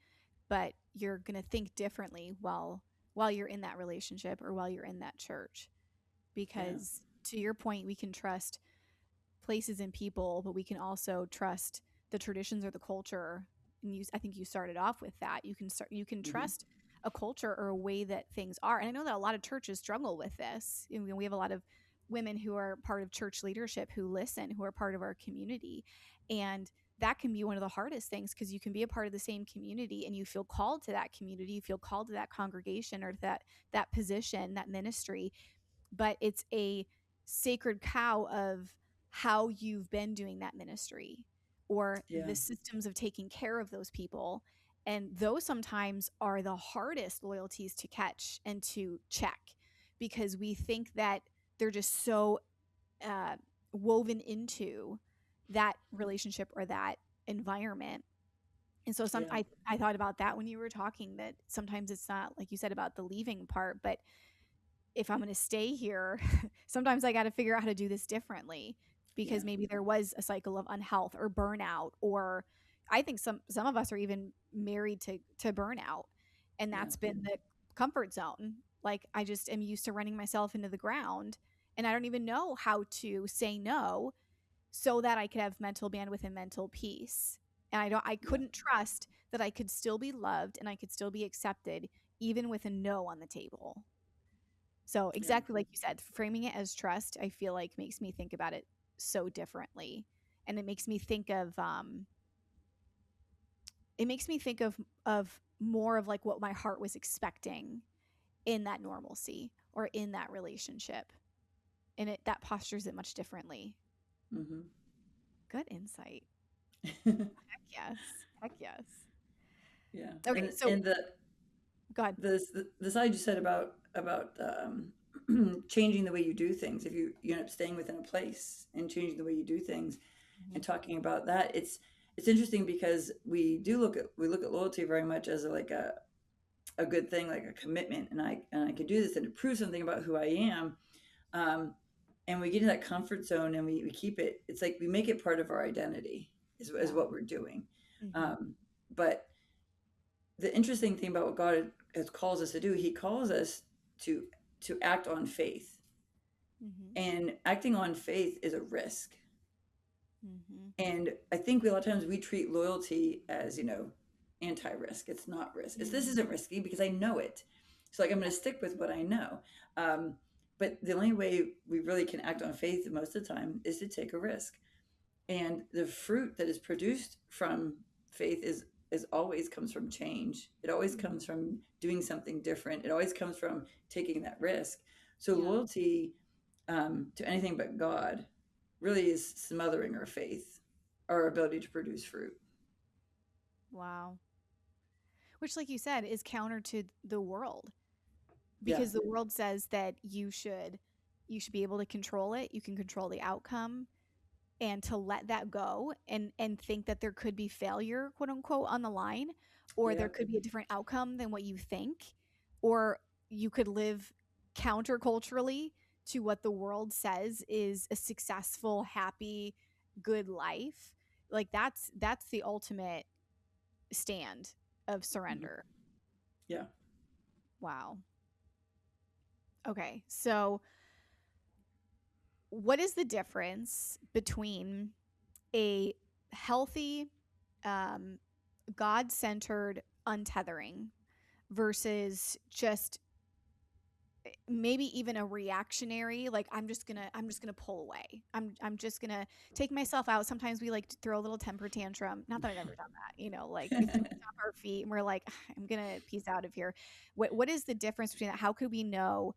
but you're going to think differently while you're in that relationship or while you're in that church. Yeah. Because to your point, we can trust places and people, but we can also trust the traditions or the culture. And I think you started off with that. You can Hmm. trust a culture or a way that things are. And I know that a lot of churches struggle with this. We have a lot of women who are part of church leadership who listen, who are part of our community. And that can be one of the hardest things because you can be a part of the same community and you feel called to that community, you feel called to that congregation or that position, that ministry, but it's a sacred cow of how you've been doing that ministry or Yeah. the systems of taking care of those people. And those sometimes are the hardest loyalties to catch and to check because we think that they're just so uh, woven into that relationship or that environment. And so Yeah. I thought about that when you were talking that sometimes it's not like you said about the leaving part, but if I'm going to stay here, sometimes I got to figure out how to do this differently Yeah. because maybe there was a cycle of unhealth or burnout, or I think some of us are even married to burnout, and Yeah. that's been the comfort zone. Like I just am used to running myself into the ground, and I don't even know how to say no so that I could have mental bandwidth and mental peace. And I Yeah. couldn't trust that I could still be loved and I could still be accepted even with a no on the table. So Yeah. exactly like you said, framing it as trust, I feel like makes me think about it so differently. And it makes me think of more of like what my heart was expecting in that normalcy or in that relationship. And it that postures it much differently. Hmm. Good insight. Heck yes. Heck yes. Yeah. Okay, And so and the go ahead. the side you said about changing the way you do things, if you end up staying within a place and changing the way you do things, Mhm. and talking about that, it's interesting because we look at loyalty very much as a good thing, like a commitment, and I can do this and it proves something about who I am. um, and we get in that comfort zone and we keep it. It's like we make it part of our identity is Yeah. what we're doing. Hmm. But the interesting thing about what God has calls us to do, he calls us to to act on faith. Hmm. And acting on faith is a risk. Hmm. And I think a lot of times we treat loyalty as, anti-risk. It's not risk. This Hmm. isn't risky because I know it. So like I'm going to stick with what I know. Um, but the only way we really can act on faith most of the time is to take a risk. And the fruit that is produced from faith is always comes from change. It always Hmm. comes from doing something different. It always comes from taking that risk. So Yeah. loyalty, to anything but God really is smothering our faith, our ability to produce fruit. Wow. Which, like you said, is counter to the world, Yeah. because the world says that you should be able to control it. You can control the outcome, and to let that go and think that there could be failure, quote unquote, on the line, or there Yeah. could be a different outcome than what you think, or you could live counterculturally to what the world says is a successful, happy, good life. Like that's the ultimate stand of Mhm. surrender. Yeah. Wow. Okay. So what is the difference between a healthy, um, God centered untethering versus just maybe even a reactionary, like I'm just gonna pull away, I'm just gonna take myself out. Sometimes we like to throw a little temper tantrum, not that I've ever done that, like we throw stomp our feet and we're like, I'm gonna peace out of here. What is the difference between that? How could we know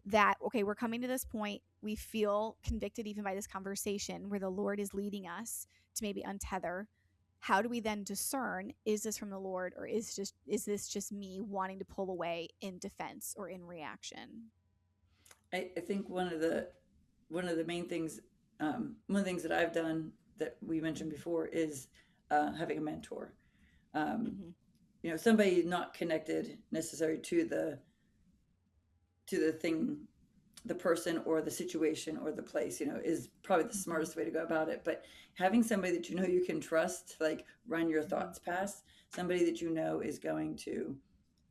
that, okay, we're coming to this point, we feel convicted even by this conversation where the Lord is leading us to maybe untether? How do we then discern, is this from the Lord, or is this just me wanting to pull away in defense or in reaction? I think one of the main things, one of the things that I've done that we mentioned before is having a mentor. Um, Mm-hmm. Somebody not connected necessarily to the thing, the person or the situation or the place, is probably the Mm-hmm. smartest way to go about it. But having somebody that you can trust, like run your Mm-hmm. thoughts past, somebody that is going to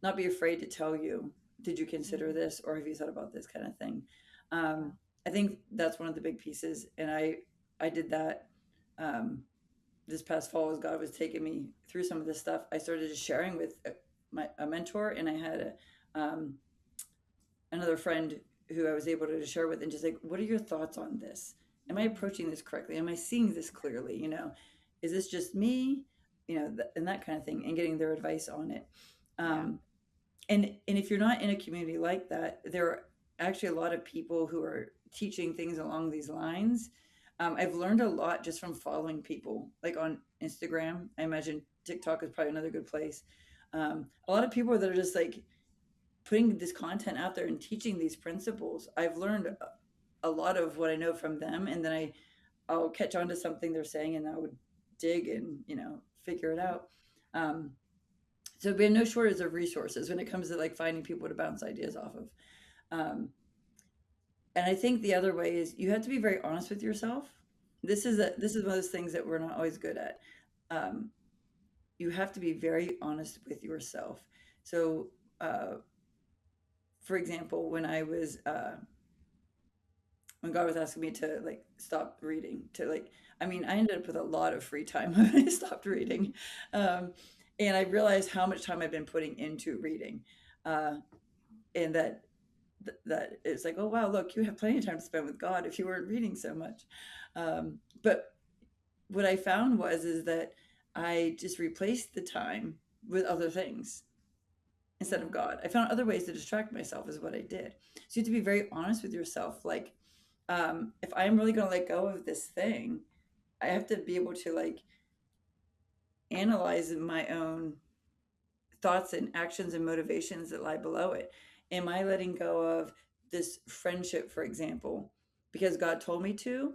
not be afraid to tell you, did you consider Mm-hmm. this, or have you thought about this kind of thing? Yeah. I think that's one of the big pieces, and I did that um, this past fall as God was taking me through some of this stuff. I started just sharing with a mentor, and I had another friend who I was able to share with, and just like, what are your thoughts on this? Am I Mm-hmm. approaching this correctly? Am I seeing this clearly? Is this just me? And that kind of thing, and getting their advice on it. Yeah. Um, and if you're not in a community like that, there are actually a lot of people who are teaching things along these lines. I've learned a lot just from following people, like on Instagram. I imagine TikTok is probably another good place. A lot of people that are just like putting this content out there and teaching these principles. I've learned a lot of what I know from them, and then I'll catch on to something they're saying, and I would dig and figure it out. Um, so we have no shortage of resources when it comes to like finding people to bounce ideas off of. Um, and I think the other way is you have to be very honest with yourself. This is one of those things that we're not always good at. Um, you have to be very honest with yourself. So, for example, when God was asking me to like stop reading, to like, I mean, I ended up with a lot of free time when I stopped reading. Um, and I realized how much time I've been putting into reading. Uh, and that it's like, oh wow, look, you have plenty of time to spend with God if you weren't reading so much. But what I found is that I just replaced the time with other things instead Yeah. of God. I found other ways to distract myself is what I did. So you have to be very honest with yourself. Like, if I'm really going to let go of this thing, I have to be able to like analyze my own thoughts and actions and motivations that lie below it. Am I letting go of this friendship, for example, because God told me to?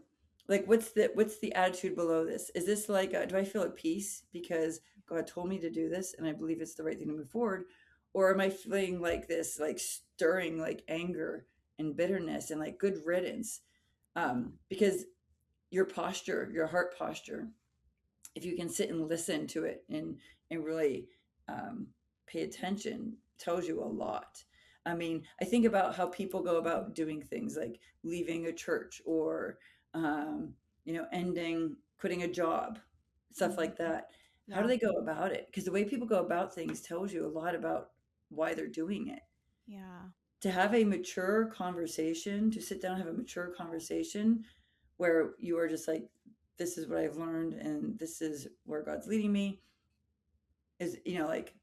Like, what's the attitude below this? Is this like, do I feel at peace because God told me to do this and I believe it's the right thing to move forward, or am I feeling like this, like stirring, like anger and bitterness and like good riddance? Yeah. Because your posture, your heart posture, if you can sit and listen to it and really um, pay attention, tells you a lot. I mean, I think about how people go about doing things like leaving a church or ending, quitting a job, stuff Mm-hmm. like that. How do Yeah. they go about it? Because the way people go about things tells you a lot about why they're doing it. Yeah. To have a mature conversation, to sit down and have a mature conversation where you are just like, this is what I've learned and this is where God's leading me, is, like,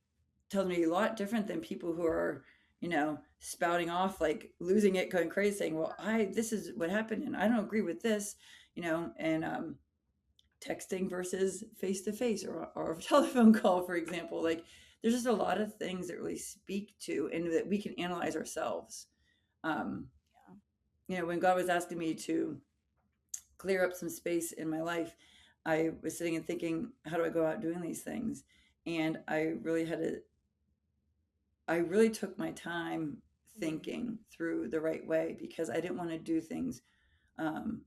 tells me a lot different than people who are, spouting off, like losing it, going crazy, saying, well, this is what happened and I don't agree with this, and texting versus face to face or a telephone call, for example. Like, there's just a lot of things that really speak to and that we can analyze ourselves. Um, Yeah. when God was asking me to clear up some space in my life, I was sitting and thinking, how do I go out doing these things? And I really took my time Mm. thinking through the right way because I didn't want to do things um,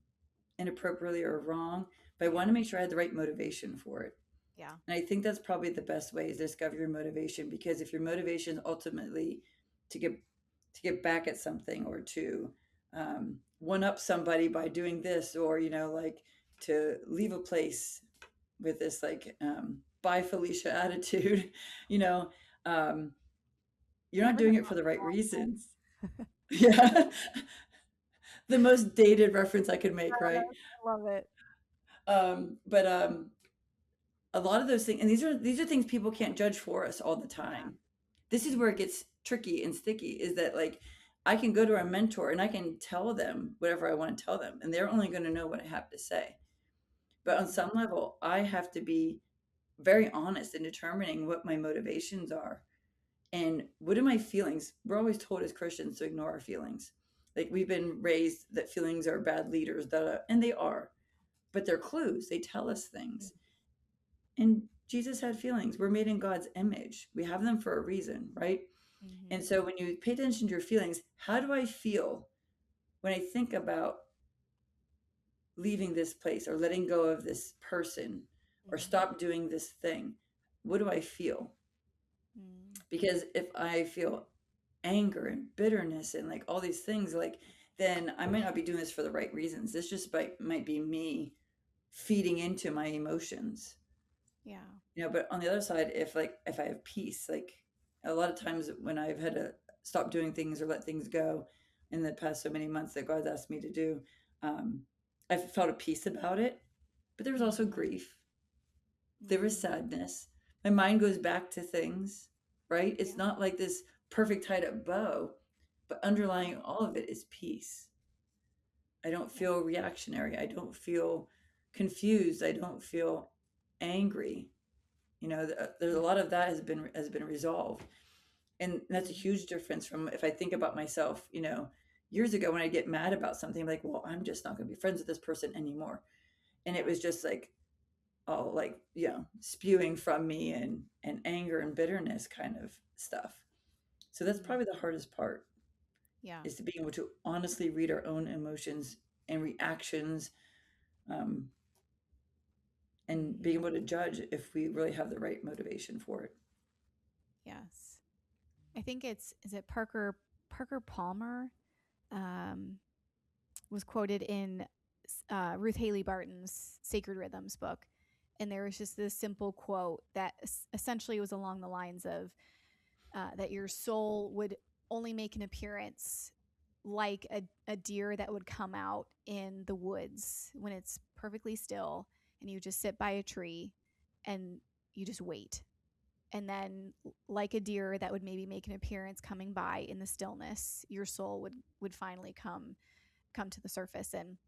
inappropriately or wrong, but I wanted Yeah. to make sure I had the right motivation for it. Yeah. And I think that's probably the best way is discover your motivation, because if your motivation is ultimately to get back at something, or to one up somebody by doing this, or like to leave a place with this like bye Felicia attitude, you know, um, you're not Never done doing it for the right reasons. Yeah. The most dated reference I could make, right? that. I love it. But a lot of those things, and these are things people can't judge for us all the Yeah. time. This is Mm. where it gets tricky and sticky, is that like I can go to a mentor and I can tell them whatever I want to tell them, and they're only going to know what I have to say. But on Mm. some level, I have to be very honest in determining what my motivations are and what are my feelings. We're always told as Christians to ignore our feelings. Like we've been raised that feelings are bad leaders, and they are, but they're clues. They tell us things. And Jesus had feelings. We're made in God's image. We have them for a reason, right? And Mm-hmm. so when you pay attention to your feelings, how do I feel when I think about leaving this place, or letting go of this person, or Mm-hmm. stop doing this thing? What do I feel? Mm. Because if I feel anger and bitterness and like all these things, like, then I might not be doing this for the right reasons. This just might be me feeding into my emotions. Yeah. But on the other side, if I have peace, like a lot of times when I've had to stop doing things or let things go in the past so many months that God's asked me to do, um, I've felt a peace about it. But there was also Mm-hmm. grief. There was Mm. sadness. My mind goes back to things, right? Yeah. It's not like this perfect tied up bow, but underlying all of it is peace. I don't Yeah. feel reactionary. I don't feel confused. I don't feel angry. There's a Mm. lot of that has been resolved, and that's a huge difference from if I think about myself. Years ago when I get mad about something, like, well, I'm just not going to be friends with this person anymore, and it Yeah. was just like all like spewing from me, and anger and bitterness kind of stuff. So that's Mm. probably the hardest part, Yeah. is to be able to honestly read our own emotions and reactions, um, and being Mm-hmm. able to judge if we really have the right motivation for it. Yes. I think is it Parker Palmer um, was quoted in Ruth Haley Barton's Sacred Rhythms book. And there was just this simple quote that essentially was along the lines of that your soul would only make an appearance like a deer that would come out in the woods when it's perfectly still, and you just sit by a tree and you just wait. And then, like a deer that would maybe make an appearance coming by in the stillness, your soul would finally come to the surface. And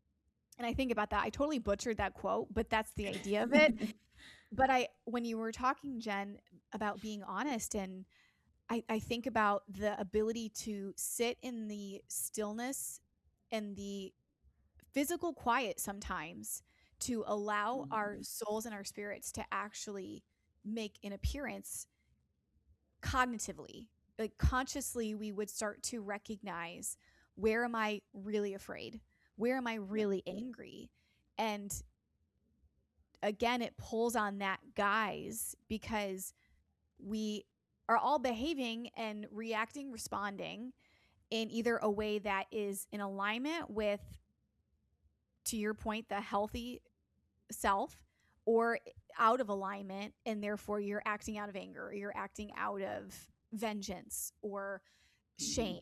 I think about that. I totally butchered that quote, but that's the idea of it. But when you were talking, Jen, about being honest, and I think about the ability to sit in the stillness and the physical quiet sometimes to allow our Mhm. souls and our spirits to actually make an appearance cognitively. Like consciously, we would start to recognize, where am I really afraid? Where am I Yeah. really angry? And again, it pulls on that guise, because we are all behaving and reacting, responding in either a way that is in alignment with, to your point, the healthy self, or out of alignment, and therefore you're acting out of anger, or you're acting out of vengeance or Mhm. shame,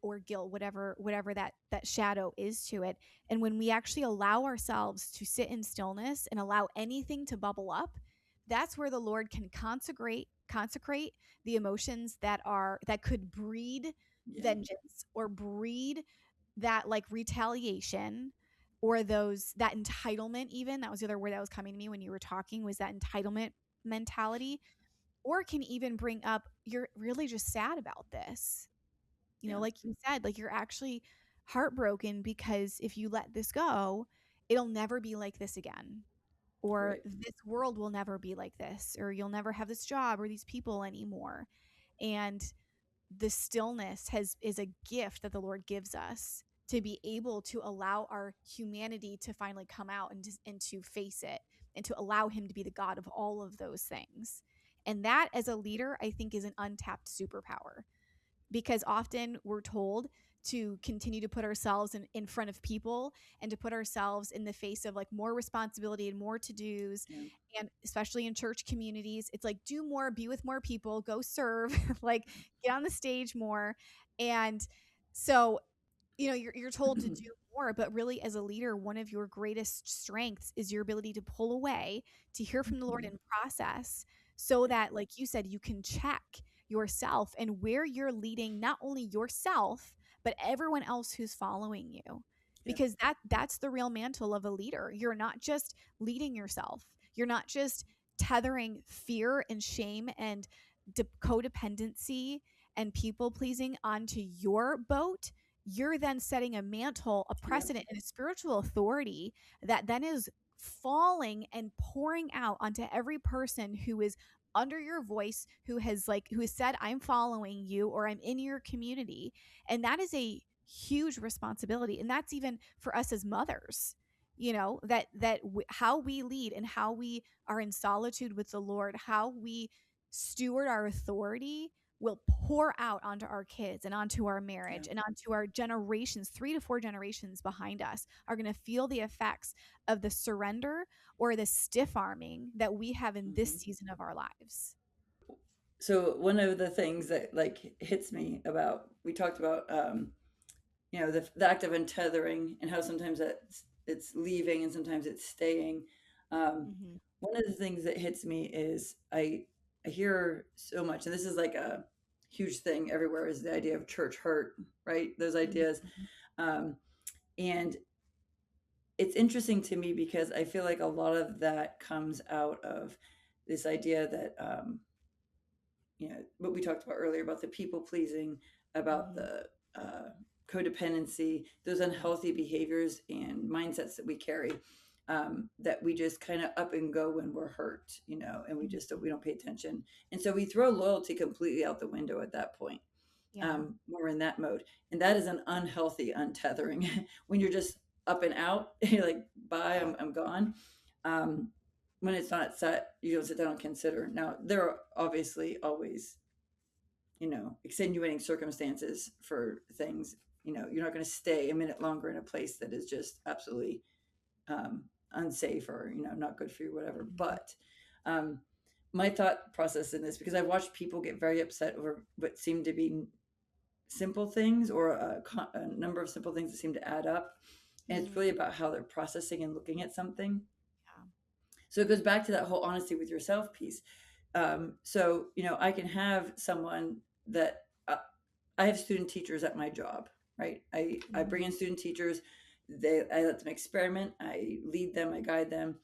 or guilt, whatever that shadow is to it. And when we actually allow ourselves to sit in stillness and allow anything to bubble up, that's where the Lord can consecrate the emotions that could breed Yeah. vengeance, or breed that like retaliation, or that entitlement. Even that was the other word that was coming to me when you were talking, was that entitlement mentality. or can even bring up, you're really just sad about this. Yeah. Like you said, like you're actually heartbroken because if you let this go, it'll never be like this again. Or Right. this world will never be like this, or you'll never have this job or these people anymore. And the stillness is a gift that the Lord gives us to be able to allow our humanity to finally come out and to face it and to allow him to be the God of all of those things. And that, as a leader, I think is an untapped superpower, because often we're told to continue to put ourselves in front of people and to put ourselves in the face of like more responsibility and more to-dos. Yeah. And especially in church communities, it's like, do more, be with more people, go serve, like get on the stage more. And so, you're told to do more, but really as a leader, one of your greatest strengths is your ability to pull away, to hear from the Lord in process, so Yeah. that, like you said, you can check yourself and where you're leading not only yourself, but everyone else who's following you. Yeah. Because that's the real mantle of a leader. You're not just leading yourself. You're not just tethering fear and shame and codependency and people pleasing onto your boat. You're then setting a mantle, a Yeah. precedent, and a spiritual authority that then is falling and pouring out onto every person who is under your voice, who has said, I'm following you, or I'm in your community. And that is a huge responsibility. And that's even for us as mothers, how we lead and how we are in solitude with the Lord, how we steward our authority will pour out onto our kids and onto our Yeah. marriage and onto our generations. 3 to 4 generations behind us are going to feel the effects of the surrender or the stiff arming that we have in this Mhm. season of our lives. So one of the things that like hits me about, we talked about the act of untethering and how sometimes it's leaving and sometimes it's staying. um, Mm-hmm. One of the things that hits me is I hear so much, and this is like a huge thing everywhere, is the idea of church hurt, right? Those ideas. Mm-hmm. um, and it's interesting to me because I feel like a lot of that comes out of this idea that what we talked about earlier about the people pleasing, about Mm-hmm. the codependency, those Yeah. unhealthy behaviors and mindsets that we carry, that we just kind of up and go when we're hurt, and we don't pay attention, and so we throw loyalty completely out the window at that point. Yeah. When we're in that mode, and that is an unhealthy untethering. When you're just up and out, you're like, bye, Yeah. I'm gone. um, when it's not set, you don't sit down and consider. Now, there are obviously always, extenuating circumstances for things. You're not going to stay a minute longer in a place that is just absolutely unsafe, or not good for you, whatever. Mm-hmm. But um, my thought process in this, because I've watched people get very upset over what seem to be simple things, or a number of simple things that seem to add up, and it's Mm-hmm. really about how they're processing and looking at something. Yeah. So it goes back to that whole honesty with yourself piece. So I can have someone that I have student teachers at my job, right? I bring Mm-hmm. in student teachers. I let them experiment. I lead them. I guide them.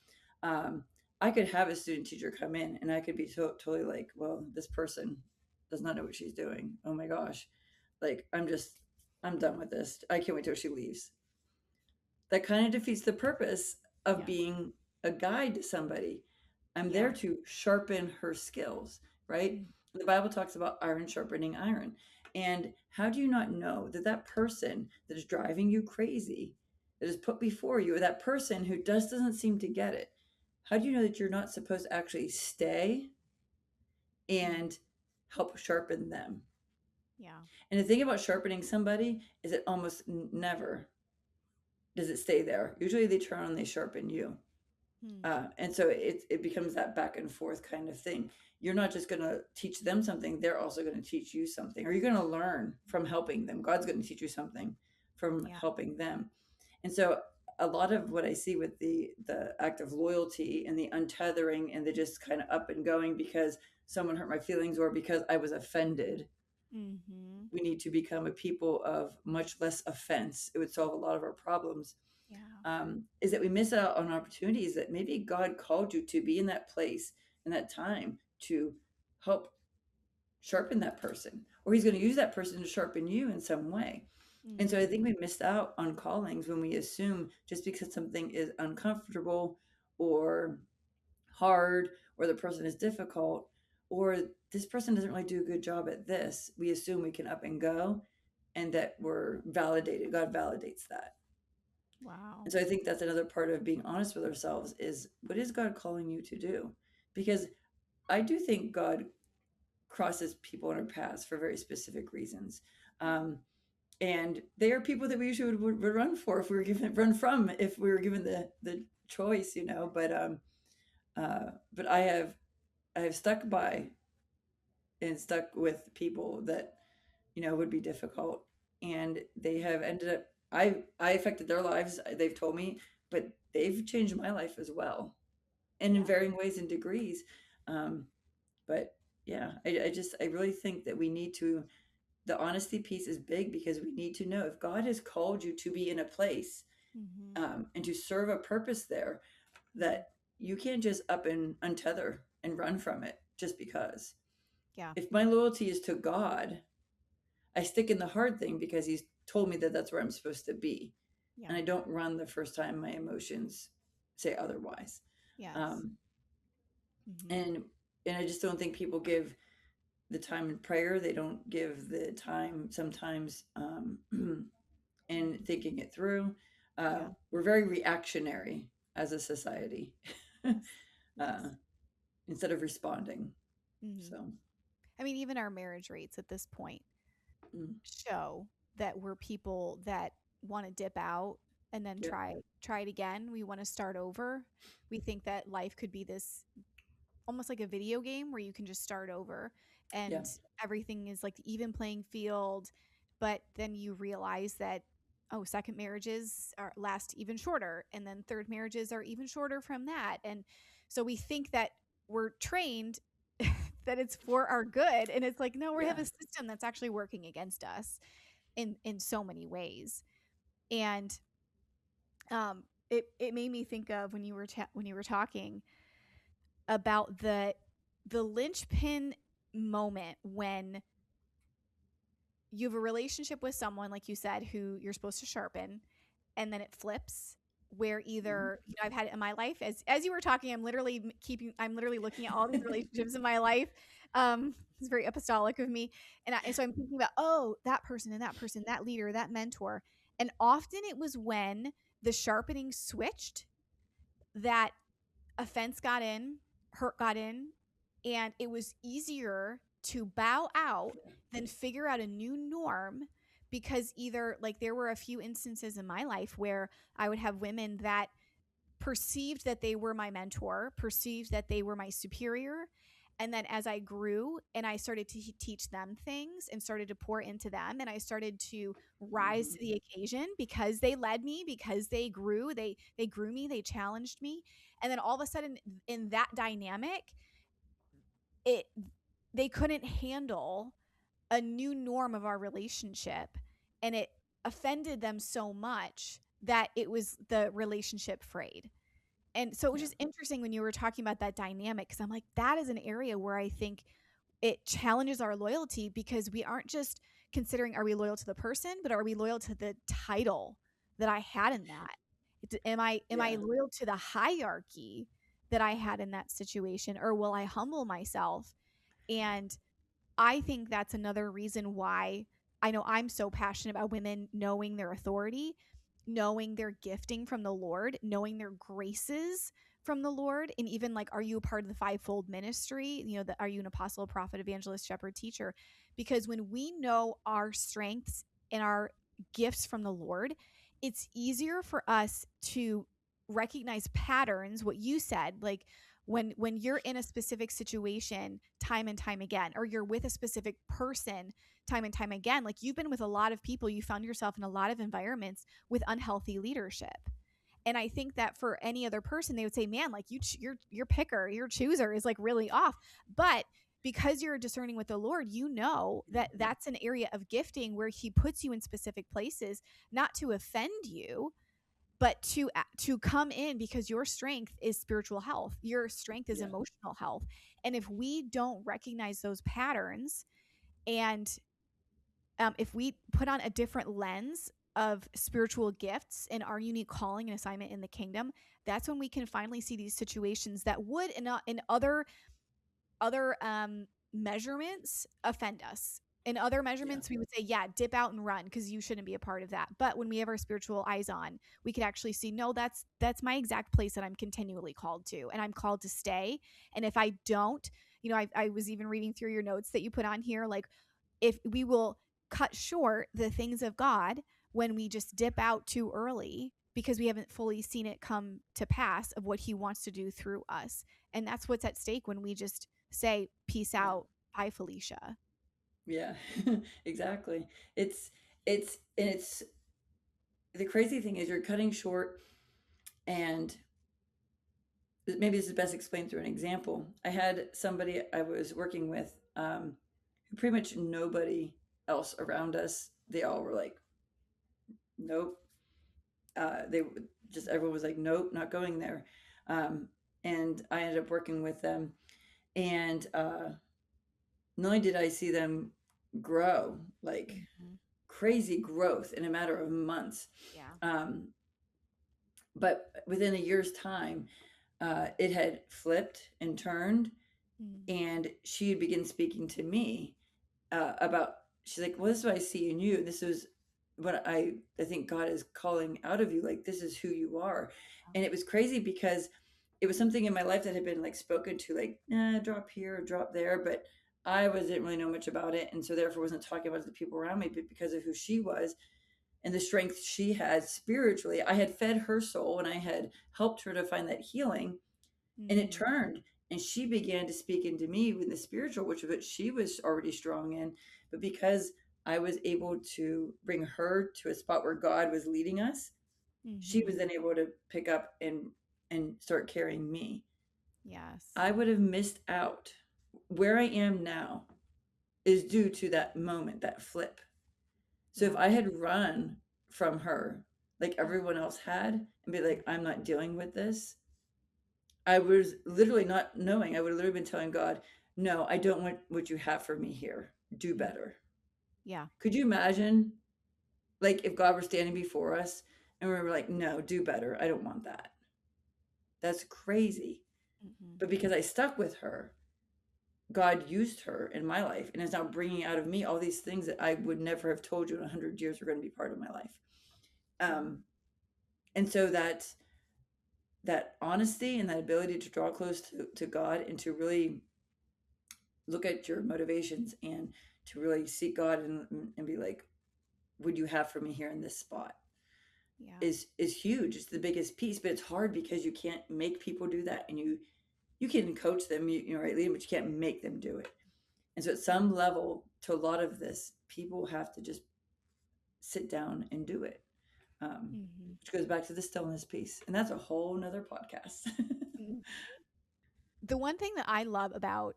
Um, I could have a student teacher come in, and I could be totally like, well, this person does not know what she's doing. Oh my gosh, like I'm done with this. I can't wait till she leaves. That kind of defeats the purpose of Yes. being a guide to somebody. I'm Yeah. there to sharpen her skills, right? Mm-hmm. The Bible talks about iron sharpening iron. And how do you not know that that person that is driving you crazy, that is put before you, or that person who just doesn't seem to get it, how do you know that you're not supposed to actually stay and help sharpen them? Yeah. And the thing about sharpening somebody is it almost never does it stay there. Usually they turn and they sharpen you. Hmm. And so it becomes that back and forth kind of thing. You're not just going to teach them something, they're also going to teach you something, or you're going to learn from helping them. God's going to teach you something from Yeah. helping them. And so a lot of what I see with the act of loyalty and the untethering and the just kind of up and going because someone hurt my feelings or because I was offended, Mm-hmm. we need to become a people of much less offense. It would solve a lot of our problems. Yeah. Is that we miss out on opportunities that maybe God called you to be in that place in that time to help sharpen that person, or he's going to use that person to sharpen you in some way. And so I Mm-hmm. think we missed out on callings when we assume just because something is uncomfortable or hard, or the person is difficult, or this person doesn't really do a good job at this, we assume we can up and go, and that we're validated. God validates that. Wow. And so I think that's another part of being honest with ourselves is, what is God calling you to do? Because I do think God crosses people in our paths for very specific reasons. Um, and they are people that we usually would run for if we were given run from if we were given the choice, you know. But I have stuck by and stuck with people that, you know, would be difficult, and they have ended up. I affected their lives. They've told me, but they've changed my life as well, and in Yeah. varying ways and degrees. Um, but yeah, I really think that we need to. The honesty piece is big because we need to know if God has called you to be in a place, Mm-hmm. and to serve a purpose there, that you can't just up and untether and run from it just because. Yeah. If my loyalty is to God, I stick in the hard thing because He's told me that that's where I'm supposed to be. Yeah. And I don't run the first time my emotions say otherwise. Yes. Um, Mm-hmm. and and I just don't think people give the time in prayer. They don't give the time sometimes in thinking it through. Yeah. We're very reactionary as a society, Yes. uh, Yes. instead of responding. Mm-hmm. So, I mean, even our marriage rates at this point mm, show that we're people that want to dip out and then yeah, try it again. We want to start over. We think that life could be this almost like a video game where you can just start over yeah, and everything is like the even playing field. But then you realize that, oh, second marriages are last even shorter, and then third marriages are even shorter from that. And so we think that we're trained that it's for our good, and it's like, no, we yeah, have a system that's actually working against us in so many ways. And it made me think of when when you were talking about the linchpin moment when you have a relationship with someone, like you said, who you're supposed to sharpen, and then it flips where mhm, either, you know, I've had it in my life as you were talking, I'm literally looking at all these relationships in my life. It's very apostolic of me. And so I'm thinking about, oh, that person and that person, that leader, that mentor. And often it was when the sharpening switched that offense got in, hurt got in, and it was easier to bow out than figure out a new norm, because either, like, there were a few instances in my life where I would have women that perceived that they were my mentor, perceived that they were my superior. And then as I grew and I started to teach them things and started to pour into them, and I started to rise mhm, to the occasion because they led me, because they grew, they grew me, they challenged me. And then all of a sudden in that dynamic, it they couldn't handle a new norm of our relationship, and it offended them so much that it was the relationship frayed. And so it was yeah, just interesting when you were talking about that dynamic, because I'm like, that is an area where I think it challenges our loyalty, because we aren't just considering, are we loyal to the person, but are we loyal to the title that I had in that? Am I yeah, loyal to the hierarchy that I had in that situation, or will I humble myself? And I think that's another reason why I know I'm so passionate about women knowing their authority, knowing their gifting from the Lord, knowing their graces from the Lord. And even, like, are you a part of the fivefold ministry? You know, are you an apostle, prophet, evangelist, shepherd, teacher? Because when we know our strengths and our gifts from the Lord, it's easier for us to recognize patterns, what you said, like when you're in a specific situation time and time again, or you're with a specific person time and time again, like you've been with a lot of people, you found yourself in a lot of environments with unhealthy leadership. And I think that for any other person, they would say, man, like your picker, your chooser is like really off. But because you're discerning with the Lord, you know that mhm, that's an area of gifting where he puts you in specific places, not to offend you, but to come in, because your strength is spiritual health, your strength is yeah, emotional health. And if we don't recognize those patterns, and if we put on a different lens of spiritual gifts and our unique calling and assignment in the kingdom, that's when we can finally see these situations that would in other measurements offend us. In other Yeah. measurements, we would say, yeah, dip out and run because you shouldn't be a part of that. But when we have our spiritual eyes on, we could actually see, no, that's my exact place that I'm continually called to, and I'm called to stay. And if I don't, I was even reading through your notes that you put on here, like if we will cut short the things of God when we just dip out too early because we haven't fully seen it come to pass of what he wants to do through us. And that's what's at stake when we just say, peace Yeah. out. Bye, Felicia. Yeah. Exactly. It's the crazy thing is you're cutting short, and maybe this is best explained through an example. I had somebody I was working with, who pretty much nobody else around us, they all were like, nope. They just, everyone was like, nope, not going there. Um, and I ended up working with them. And not only did I see them grow, like Mm-hmm. crazy growth in a matter of months, Yeah. um, but within a year's time, it had flipped and turned, Mm-hmm. and she would begin speaking to me about. She's like, "Well, this is what I see in you. This is what I think God is calling out of you. Like this is who you are." And it was crazy because it was something in my life that had been like spoken to, like, drop here or drop there, but I didn't really know much about it, and so therefore wasn't talking about the people around me. But because of who she was and the strength she had spiritually, I had fed her soul and I had helped her to find that healing, and it Mm-hmm. turned, and she began to speak into me with the spiritual, which of it she was already strong in. But because I was able to bring her to a spot where God was leading us, she Mm-hmm. was then able to pick up and start carrying me. Yes. I would have missed out. Where I am now is due to that moment, that flip. So if Yeah. I had run from her like everyone else had and be like, I'm not dealing with this, I was literally not knowing. I would have literally been telling God, no, I don't want what you have for me here. Do Mm. better. Yeah. Could you imagine, like, if God were standing before us and we were like, no, do better. I don't want that. That's crazy. Mm-hmm. But because I stuck with her, God used her in my life and is now bringing out of me all these things that I would never have told you in 100 years were going to be part of my life. Yeah. Um, and so that honesty and that ability to draw close to God and to really look at your motivations and to really seek God and be like, would you have for me here in this spot Yeah. is huge. It's the biggest piece, but it's hard because you can't make people do that, and you can coach them, right, lead them, but you can't make them do it. And so at some level, to a lot of this, people have to just sit down and do it. Mm-hmm. Which goes back to the stillness piece, and that's a whole nother podcast. Mm. The one thing that I love about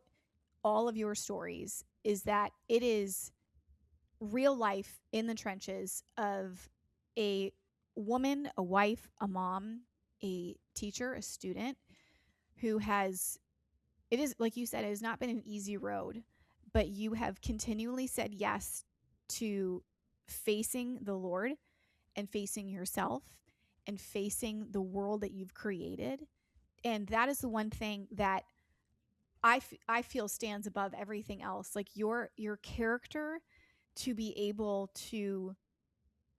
all of your stories is that it is real life in the trenches of a woman, a wife, a mom, a teacher, a student who has, it is like you said, it has not been an easy road, but you have continually said yes to facing the Lord and facing yourself and facing the world that you've created. And that is the one thing that I feel stands above everything else. Like your character to be able to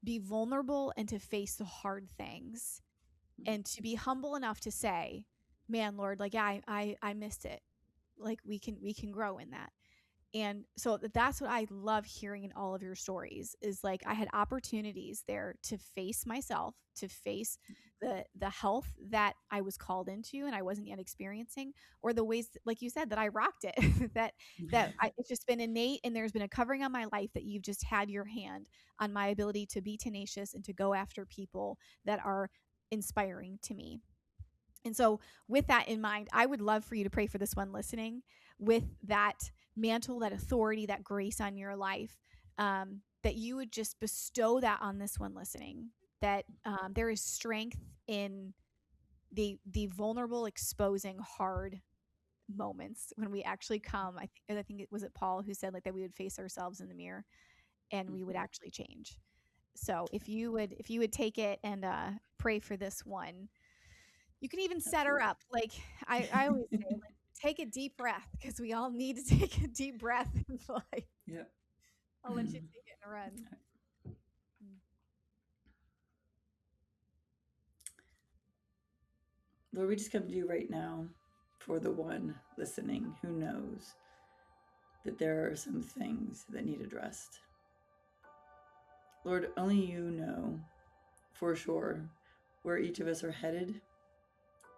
be vulnerable and to face the hard things and to be humble enough to say, man, Lord, like, yeah, I missed it. Like we can grow in that. And so that's what I love hearing in all of your stories is like I had opportunities there to face myself, to face the health that I was called into and I wasn't yet experiencing, or the ways like you said that I rocked it it's just been innate, and there's been a covering on my life that you've just had your hand on my ability to be tenacious and to go after people that are inspiring to me. And so, with that in mind, I would love for you to pray for this one listening with that mantle, that authority, that grace on your life, that you would just bestow that on this one listening, that there is strength in the vulnerable, exposing, hard moments when we actually come. I think it was it Paul who said like that we would face ourselves in the mirror and we would actually change. So if you would take it and pray for this one, you can even set her Absolutely. up. Like I always say, like take a deep breath because we all need to take a deep breath in life. Yep. I'll let you take it and run. Mm. Lord, we just come to you right now for the one listening who knows that there are some things that need addressed. Lord, only you know for sure where each of us are headed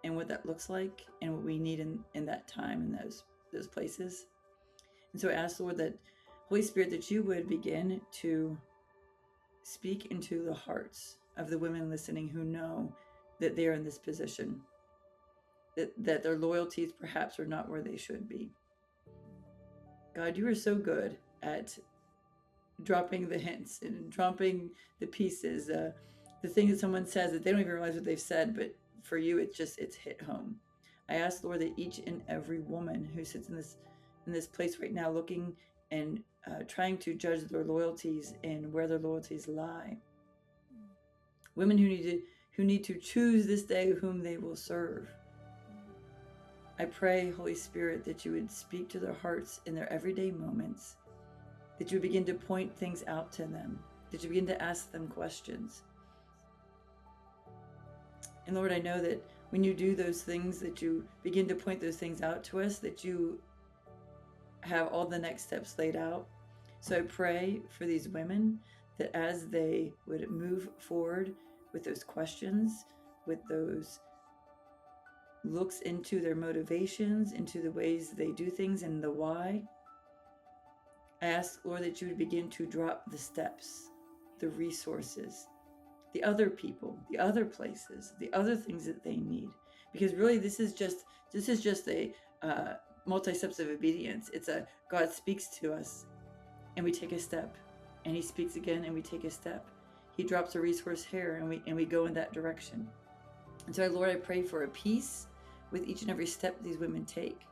and what that looks like and what we need in that time in those places. And so I ask, Lord, that Holy Spirit, that you would begin to speak into the hearts of the women listening who know that they are in this position, that their loyalties perhaps are not where they should be. God, you are so good at dropping the hints and dropping the pieces, the thing that someone says that they don't even realize what they've said, but for you, it's hit home. I ask, Lord, that each and every woman who sits in this place right now, looking and trying to judge their loyalties and where their loyalties lie, women who need to choose this day whom they will serve. I pray, Holy Spirit, that you would speak to their hearts in their everyday moments, that you begin to point things out to them, that you begin to ask them questions. And Lord, I know that when you do those things, that you begin to point those things out to us, that you have all the next steps laid out. So I pray for these women that as they would move forward with those questions, with those looks into their motivations, into the ways they do things and the why, I ask, Lord, that you would begin to drop the steps, the resources, the other people, the other places, the other things that they need. Because really, this is just a multi steps of obedience. It's a God speaks to us, and we take a step, and He speaks again, and we take a step. He drops a resource here, and we go in that direction. And so, Lord, I pray for a peace with each and every step these women take.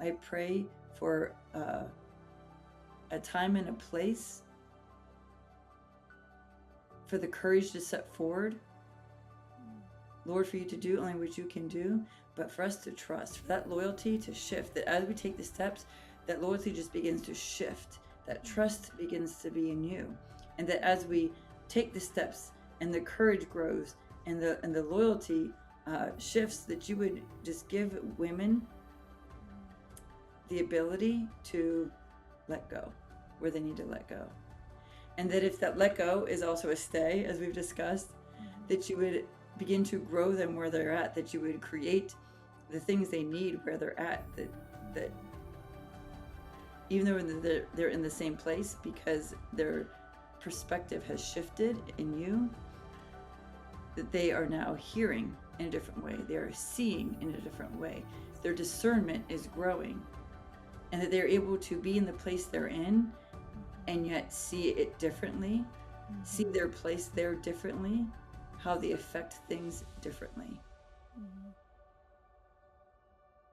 I pray for a time and a place for the courage to step forward, Lord, for you to do only what you can do, but for us to trust, for that loyalty to shift, that as we take the steps, that loyalty just begins to shift, that trust begins to be in you, and that as we take the steps and the courage grows and the loyalty shifts, that you would just give women the ability to let go where they need to let go. And that if that let go is also a stay, as we've discussed, that you would begin to grow them where they're at, that you would create the things they need where they're at, that even though they're in the same place, because their perspective has shifted in you, that they are now hearing in a different way, they are seeing in a different way, their discernment is growing, and that they're able to be in the place they're in and yet see it differently, see their place there differently, how they affect things differently.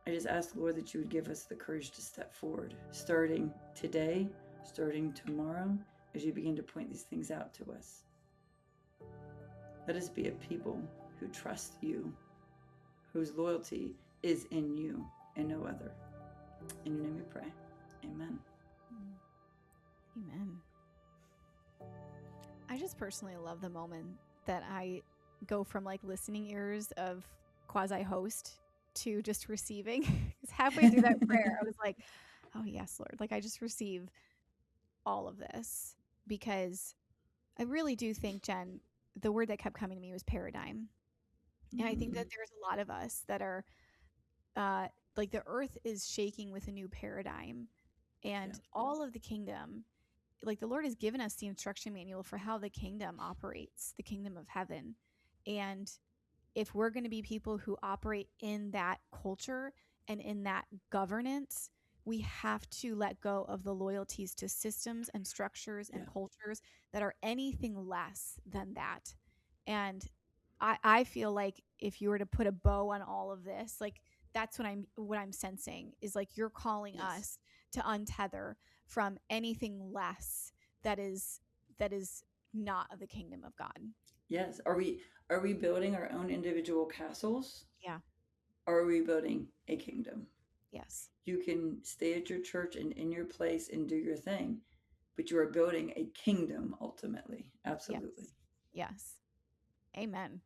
I just ask, Lord, that you would give us the courage to step forward, starting today, starting tomorrow, as you begin to point these things out to us. Let us be a people who trust you, whose loyalty is in you and no other. In your name we pray. Amen. Amen. I just personally love the moment that I go from like listening ears of quasi host to just receiving. Because halfway through that prayer, I was like, oh, yes, Lord. Like, I just receive all of this because I really do think, Jen, the word that kept coming to me was paradigm. And I think that there's a lot of us that are like the earth is shaking with a new paradigm and all of the kingdom, like the Lord has given us the instruction manual for how the kingdom operates, the kingdom of heaven. And if we're going to be people who operate in that culture and in that governance, we have to let go of the loyalties to systems and structures and cultures that are anything less than that. And I feel like if you were to put a bow on all of this, like that's what I'm sensing is like you're calling Yes. us to untether from anything less that is not of the kingdom of God. Yes. Are we building our own individual castles? Yeah. Or are we building a kingdom? Yes. You can stay at your church and in your place and do your thing, but you are building a kingdom ultimately. Absolutely. Yes. Yes. Amen.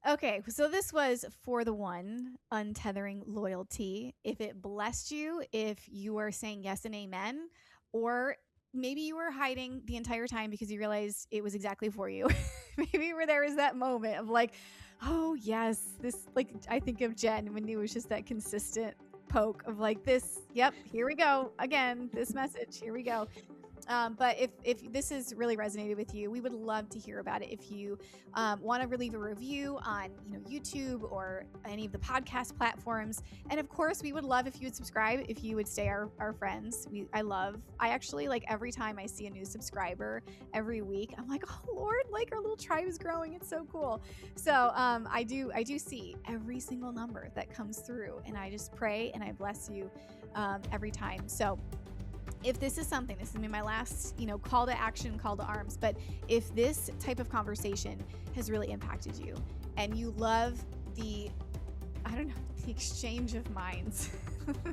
Okay, so this was For the One, Untethering Loyalty. If it blessed you, if you are saying yes and amen, or maybe you were hiding the entire time because you realized it was exactly for you. Maybe where there was that moment of like, oh yes, this, like, I think of Jen when it was just that consistent poke of like this, yep, here we go again, this message, here we go. But if this has really resonated with you, we would love to hear about it. If you want to leave a review on YouTube or any of the podcast platforms, and of course, we would love if you would subscribe. If you would stay our friends, I actually like every time I see a new subscriber every week, I'm like, oh Lord, like our little tribe is growing. It's so cool. So I do see every single number that comes through, and I just pray and I bless you every time. So if this is something, this is going to be my last, call to action, call to arms. But if this type of conversation has really impacted you and you love the exchange of minds,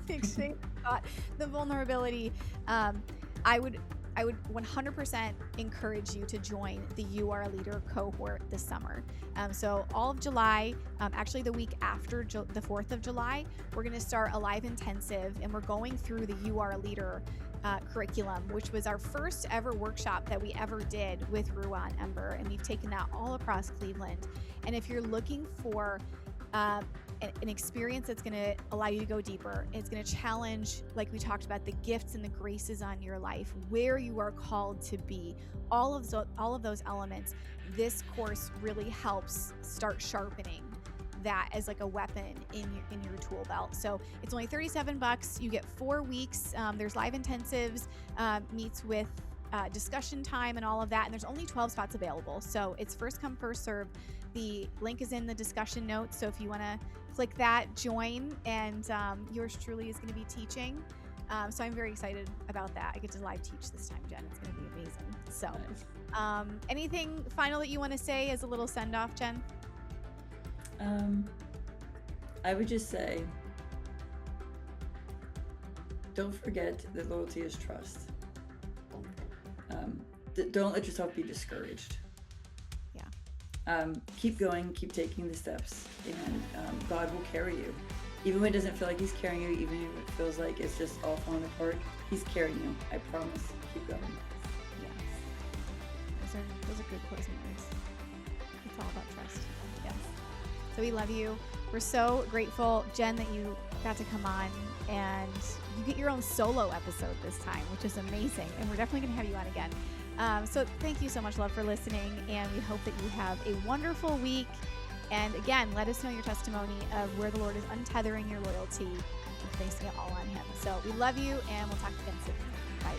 the exchange of thought, the vulnerability, I would 100% encourage you to join the You Are a Leader cohort this summer. So all of July, actually the week after the 4th of July, we're going to start a live intensive, and we're going through the You Are a Leader curriculum, which was our first ever workshop that we ever did with Rua and Ember, and we've taken that all across Cleveland. And if you're looking for an experience that's going to allow you to go deeper, it's going to challenge, like we talked about, the gifts and the graces on your life, where you are called to be, all of those elements. This course really helps start sharpening that as like a weapon in your tool belt. So it's only $37. You get 4 weeks. There's live intensives, meets with discussion time and all of that. And there's only 12 spots available. So it's first come, first serve. The link is in the discussion notes. So if you want to click that, join, and yours truly is going to be teaching. So I'm very excited about that. I get to live teach this time, Jen. It's going to be amazing. So anything final that you want to say as a little send off, Jen? I would just say, don't forget that loyalty is trust. Don't let yourself be discouraged. Yeah. Keep going, keep taking the steps, and God will carry you. Even when it doesn't feel like He's carrying you, even if it feels like it's just all falling apart, He's carrying you. I promise. Keep going. Yes. Those are good closing words. It's all about trust. Yes. So we love you. We're so grateful, Jen, that you got to come on, and you get your own solo episode this time, which is amazing. And we're definitely going to have you on again. So thank you so much, love, for listening. And we hope that you have a wonderful week. And again, let us know your testimony of where the Lord is untethering your loyalty and placing it all on Him. So we love you, and we'll talk again soon. Bye.